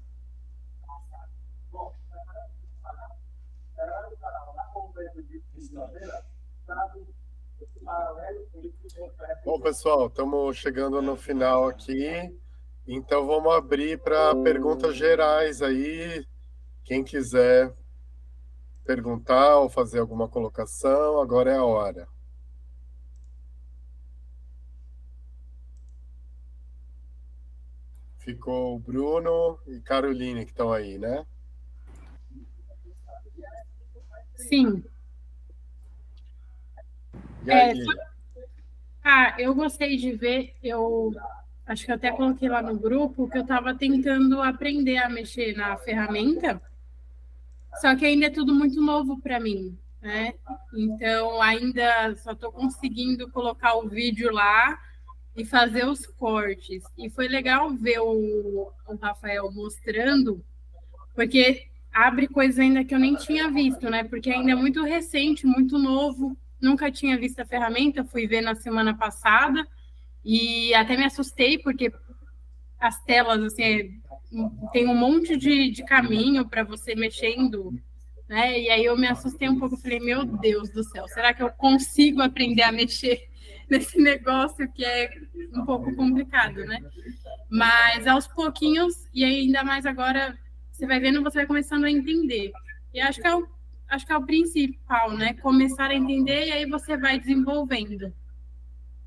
Restante. Bom, pessoal, estamos chegando no No final já. aqui, então vamos abrir para perguntas gerais aí. Quem quiser perguntar ou fazer alguma colocação, agora é a hora. Ficou o Bruno e Caroline que estão aí, né? Sim. E aí? Eu gostei de ver, eu acho que eu até coloquei lá no grupo que eu estava tentando aprender a mexer na ferramenta, só que ainda é tudo muito novo para mim, né? Então, ainda só estou conseguindo colocar o vídeo lá e fazer os cortes. E foi legal ver o Rafael mostrando, porque abre coisa ainda que eu nem tinha visto, né? Porque ainda é muito recente, muito novo. Nunca tinha visto a ferramenta, fui ver na semana passada e até me assustei, porque as telas, assim, tem um monte de caminho para você mexendo, né? E aí eu me assustei um pouco, falei, meu Deus do céu, será que eu consigo aprender a mexer nesse negócio que é um pouco complicado, né? Mas aos pouquinhos, e ainda mais agora, você vai vendo, você vai começando a entender. E acho que é o principal, né? Começar a entender e aí você vai desenvolvendo.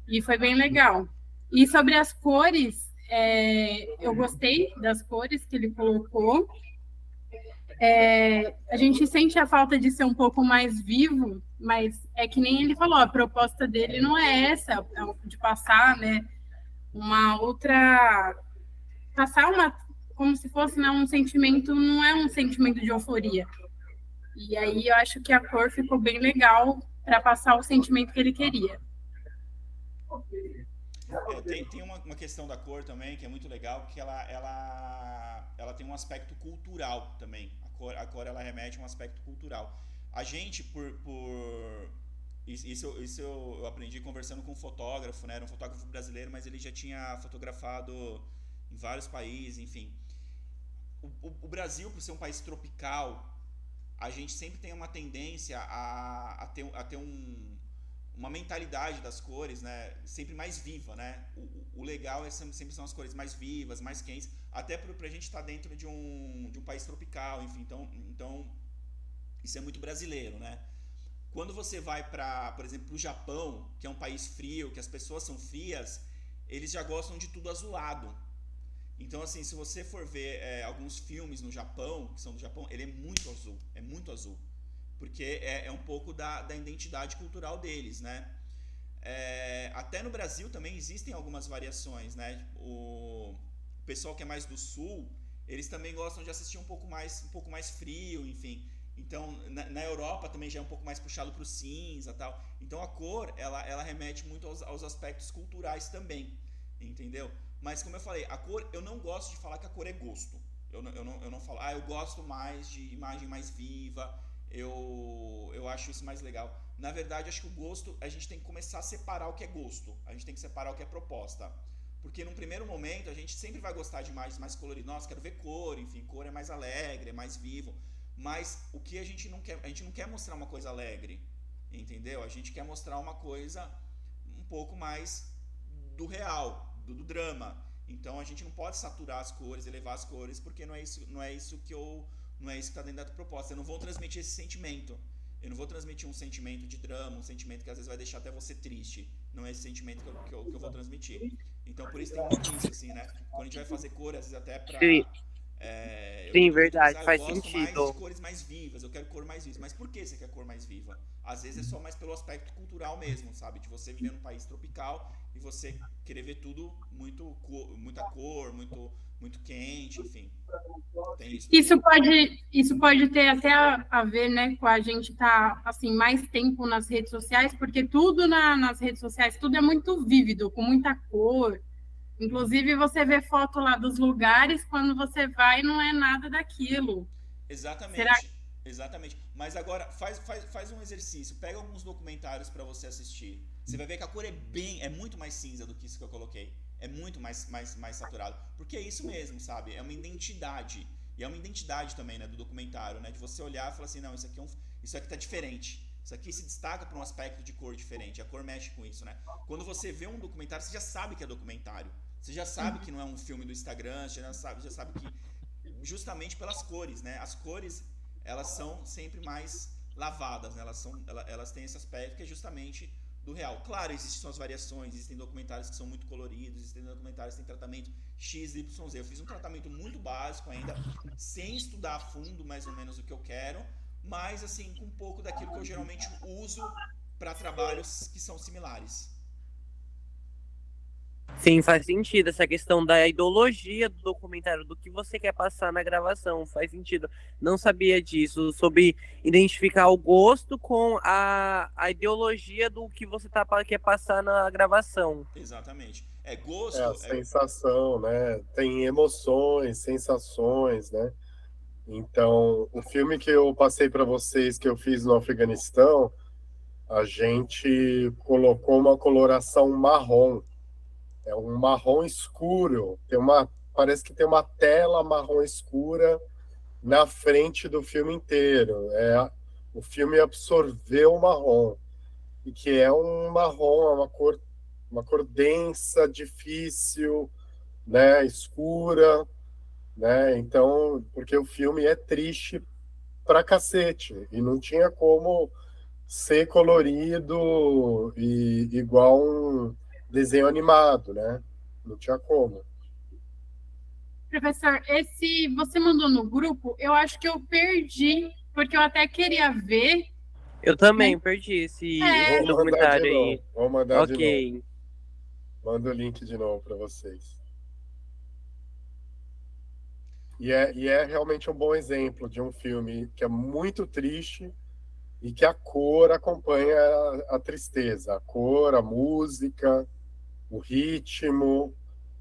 E foi bem legal. E sobre as cores, eu gostei das cores que ele colocou. A gente sente a falta de ser um pouco mais vivo, mas é que nem ele falou, a proposta dele não é essa, é de passar, né, uma outra... Passar uma... Como se fosse, né, um sentimento, não é um sentimento de euforia. E aí eu acho que a cor ficou bem legal para passar o sentimento que ele queria. Tem uma questão da cor também que é muito legal, que ela tem um aspecto cultural também. A cor ela remete a um aspecto cultural. A gente, isso eu aprendi conversando com um fotógrafo, né? Era um fotógrafo brasileiro, mas ele já tinha fotografado em vários países, enfim. O Brasil, por ser um país tropical, a gente sempre tem uma tendência a ter uma mentalidade das cores, né, sempre mais viva, né? O legal sempre são as cores mais vivas, mais quentes, até pra gente estar dentro de um país tropical, enfim, então isso é muito brasileiro, né? Quando você vai por exemplo, pro Japão, que é um país frio, que as pessoas são frias, eles já gostam de tudo azulado. Então, assim, se você for ver alguns filmes no Japão, que são do Japão, ele é muito azul. Porque é um pouco da identidade cultural deles, né? Até no Brasil também existem algumas variações, né? O pessoal que é mais do sul, eles também gostam de assistir um pouco mais frio, enfim. Então, na Europa também já é um pouco mais puxado para o cinza e tal. Então, a cor, ela remete muito aos aspectos culturais também, entendeu? Mas, como eu falei, a cor, eu não gosto de falar que a cor é gosto. Eu não falo, eu gosto mais de imagem mais viva, eu acho isso mais legal. Na verdade, acho que o gosto, a gente tem que começar a separar o que é gosto. A gente tem que separar o que é proposta. Porque num primeiro momento, a gente sempre vai gostar de imagens mais coloridas. Nossa, quero ver cor, enfim, cor é mais alegre, é mais vivo. Mas o que a gente não quer mostrar uma coisa alegre, entendeu? A gente quer mostrar uma coisa um pouco mais do real, do drama. Então a gente não pode saturar as cores, elevar as cores, porque não é isso que está dentro da proposta. Eu não vou transmitir esse sentimento. Eu não vou transmitir um sentimento de drama, um sentimento que às vezes vai deixar até você triste. Não é esse sentimento que eu vou transmitir. Então por isso tem muito isso, assim, né? Quando a gente vai fazer cor, às vezes até pra... Sim, verdade, faz eu gosto sentido. mais de cores mais vivas, eu quero cor mais viva. Mas por que você quer cor mais viva? Às vezes é só mais pelo aspecto cultural mesmo, sabe? De você viver num país tropical e você querer ver tudo muita cor, muito quente, enfim. Tem isso. Isso pode ter até a ver, né, com a gente estar assim mais tempo nas redes sociais, porque tudo nas redes sociais, tudo é muito vívido, com muita cor. Inclusive, você vê foto lá dos lugares, quando você vai, não é nada daquilo. Exatamente, exatamente. Mas agora, faz um exercício. Pega alguns documentários para você assistir. você vai ver que a cor é muito mais cinza do que isso que eu coloquei. É muito mais saturado. Porque é isso mesmo, sabe? É uma identidade. E é uma identidade também, né, do documentário, né? De você olhar e falar assim, não, isso aqui tá diferente. Isso aqui se destaca para um aspecto de cor diferente. A cor mexe com isso, né? Quando você vê um documentário, você já sabe que é documentário. Você já sabe que não é um filme do Instagram, você já sabe que justamente pelas cores, né? As cores, elas são sempre mais lavadas, né? Elas têm esse aspecto que é justamente do real. Claro, existem suas variações, existem documentários que são muito coloridos, existem documentários que têm tratamento X, Y, Z. Eu fiz um tratamento muito básico ainda, sem estudar a fundo mais ou menos o que eu quero, mas assim, com um pouco daquilo que eu geralmente uso para trabalhos que são similares. Sim, faz sentido essa questão da ideologia do documentário, do que você quer passar na gravação, faz sentido. Não sabia disso, sobre identificar o gosto com a ideologia do que você quer passar na gravação. Exatamente. Gosto. É a sensação, né? Tem emoções, sensações, né? Então, o filme que eu passei para vocês, que eu fiz no Afeganistão, a gente colocou uma coloração marrom. É um marrom escuro. Parece que tem uma tela marrom escura na frente do filme inteiro. O filme absorveu o marrom. E que é um marrom, uma cor densa, difícil, né, escura, né? Então, porque o filme é triste pra cacete e não tinha como ser colorido e igual um desenho animado, né? Não tinha como. Professor, esse você mandou no grupo, eu acho que eu perdi, porque eu até queria ver. Eu também perdi esse documentário aí. Vou mandar de novo. Ok. Manda o link de novo para vocês. E é realmente um bom exemplo de um filme que é muito triste e que a cor acompanha a tristeza. A cor, a música, o ritmo,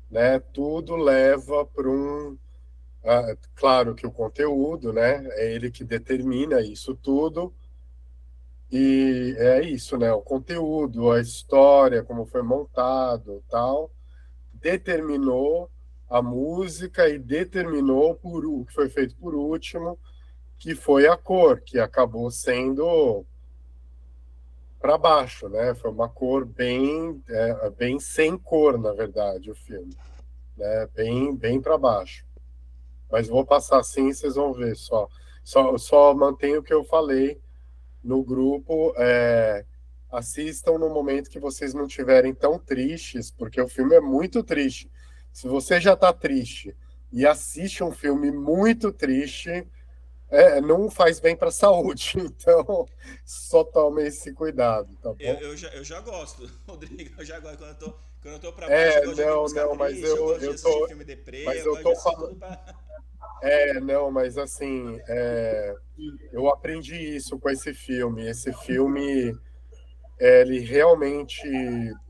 né? Tudo leva para um... claro que o conteúdo, né? É ele que determina isso tudo. E é isso, né? O conteúdo, a história, como foi montado, tal, determinou a música e determinou o que foi feito por último, que foi a cor, que acabou sendo para baixo, né? Foi uma cor bem sem cor, na verdade, o filme, né? Bem para baixo. Mas vou passar assim, vocês vão ver só mantenho o que eu falei no grupo. Assistam no momento que vocês não estiverem tão tristes, porque o filme é muito triste. Se você já está triste e assiste um filme muito triste, não faz bem para a saúde. Então, só tome esse cuidado, tá bom? Eu já gosto, Rodrigo. Eu já gosto. Quando eu tô para baixo, eu gosto de música triste, eu gosto de assistir filme deprê, mas eu gosto de assistir tudo pra... mas assim, eu aprendi isso com esse filme. Esse filme, ele realmente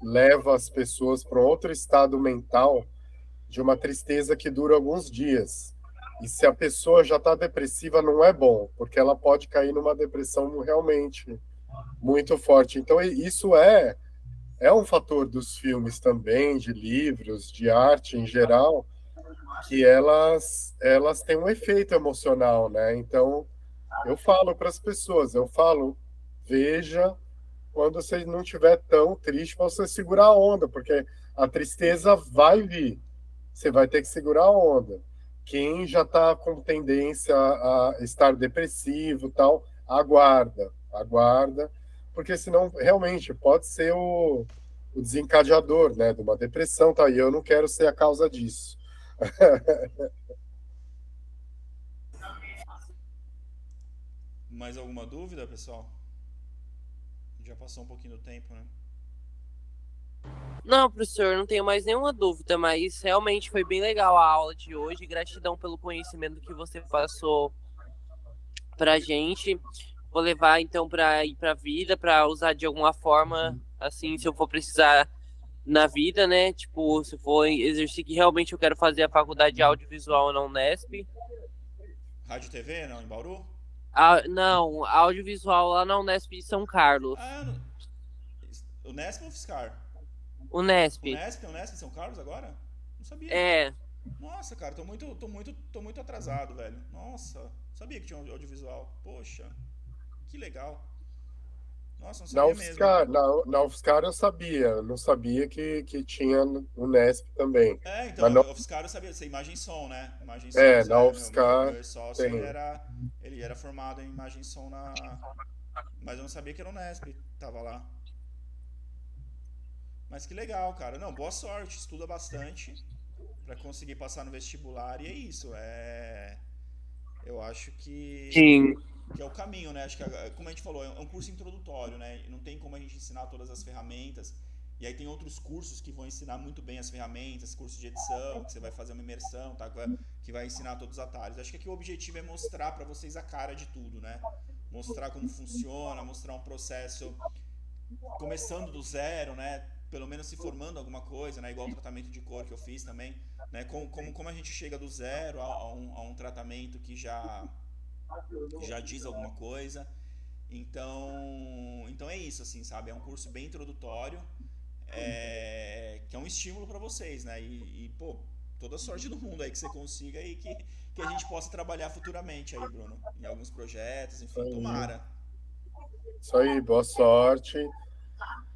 leva as pessoas para um outro estado mental de uma tristeza que dura alguns dias. E se a pessoa já está depressiva, não é bom, porque ela pode cair numa depressão realmente muito forte. Então, isso é um fator dos filmes também, de livros, de arte em geral, que elas têm um efeito emocional, né? Então, eu falo para as pessoas, veja quando você não estiver tão triste, para você segurar a onda, porque a tristeza vai vir. Você vai ter que segurar a onda. Quem já está com tendência a estar depressivo, tal, aguarda, porque senão realmente pode ser o desencadeador, né, de uma depressão, tá? E eu não quero ser a causa disso. Mais alguma dúvida, pessoal? Já passou um pouquinho do tempo, né? Não, professor, não tenho mais nenhuma dúvida, mas realmente foi bem legal a aula de hoje. Gratidão pelo conhecimento que você passou pra gente. Vou levar então para ir pra vida, para usar de alguma forma, assim, se eu for precisar na vida, né? Tipo, se for exercer que realmente eu quero fazer a faculdade de audiovisual na Unesp. Rádio TV, não, em Bauru? Não, audiovisual lá na Unesp de São Carlos. O Nesp ou o UFSCar? O O Nesp. Nesp, tem o Nesp em São Carlos agora? Não sabia. É. Nossa, cara, tô muito atrasado, velho. Nossa, sabia que tinha um audiovisual. Poxa, que legal. Nossa, não Na sabia mesmo. UFSCar, na UFSCar eu sabia, não sabia que tinha o Nesp também. É, então, Mas não, o UFSCar eu sabia, isso é imagem e som, né? Imagem e som, na meu UFSCar ex-sócio, tem. ele era formado em imagem e som Mas eu não sabia que era o Nesp, tava lá. Mas que legal, cara. Não, boa sorte, estuda bastante pra conseguir passar no vestibular e é isso. Eu acho Sim. que é o caminho, né? Acho que, como a gente falou, é um curso introdutório, né? E não tem como a gente ensinar todas as ferramentas. E aí tem outros cursos que vão ensinar muito bem as ferramentas, curso de edição, que você vai fazer uma imersão, tá? Que vai ensinar todos os atalhos. Acho que aqui o objetivo é mostrar pra vocês a cara de tudo, né? Mostrar como funciona, mostrar um processo começando do zero, né? Pelo menos se formando alguma coisa, né? Igual o tratamento de cor que eu fiz também, né? Como a gente chega do zero a um tratamento que já diz alguma coisa. Então é isso, assim, sabe? É um curso bem introdutório, que é um estímulo para vocês, né? Pô, toda a sorte do mundo aí que você consiga e que a gente possa trabalhar futuramente aí, Bruno, em alguns projetos, enfim, tomara. Isso aí, boa sorte.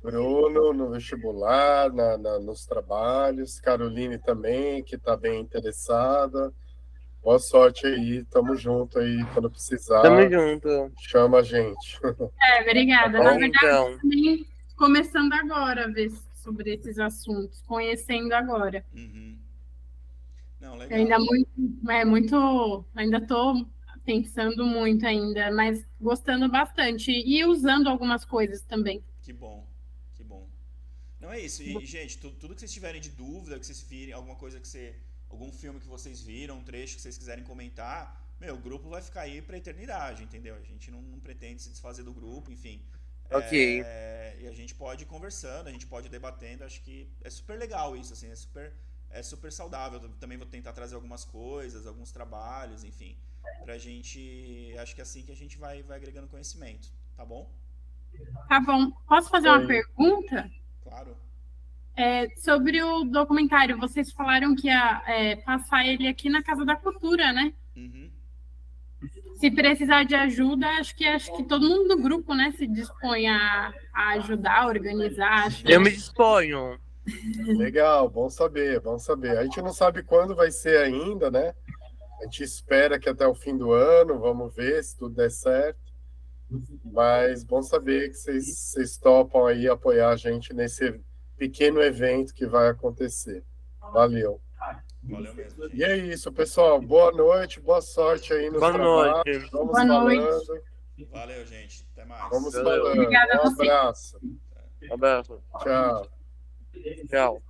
Bruno, no vestibular, nos trabalhos. Caroline também, que está bem interessada. Boa sorte aí, tamo junto aí. Quando precisar, Tamo junto. chama a gente. Obrigada. Tá Na bom? verdade, Então. também começando agora a ver sobre esses assuntos, conhecendo agora. Uhum. Não, legal. Ainda ainda estou pensando muito ainda, mas gostando bastante e usando algumas coisas também. Que bom, que bom. Não é isso. E, gente, tudo que vocês tiverem de dúvida, que vocês virem, alguma coisa algum filme que vocês viram, um trecho que vocês quiserem comentar, o grupo vai ficar aí pra eternidade, entendeu? A gente não pretende se desfazer do grupo, enfim. Ok. E a gente pode ir conversando, a gente pode ir debatendo, acho que é super legal isso, assim, é super saudável. Eu também vou tentar trazer algumas coisas, alguns trabalhos, enfim, pra gente, acho que é assim que a gente vai agregando conhecimento, tá bom? Tá bom. Posso fazer uma pergunta? Claro. Sobre o documentário, vocês falaram que ia passar ele aqui na Casa da Cultura, né? Uhum. Se precisar de ajuda, acho que todo mundo do grupo, né, se dispõe a ajudar, a organizar. Acho que Eu me disponho. Legal, bom saber, bom saber. A gente não sabe quando vai ser ainda, né? A gente espera que até o fim do ano, vamos ver se tudo der certo. Mas bom saber que vocês topam aí apoiar a gente nesse pequeno evento que vai acontecer. Valeu. Valeu mesmo, gente. E é isso, pessoal. Boa noite, boa sorte aí nos Boa trabalhos. noite. Vamos Boa noite. falando. Valeu, gente. Até mais. Vamos Valeu. falando. Obrigada a Um você. abraço. Abraço. Tchau. Tchau.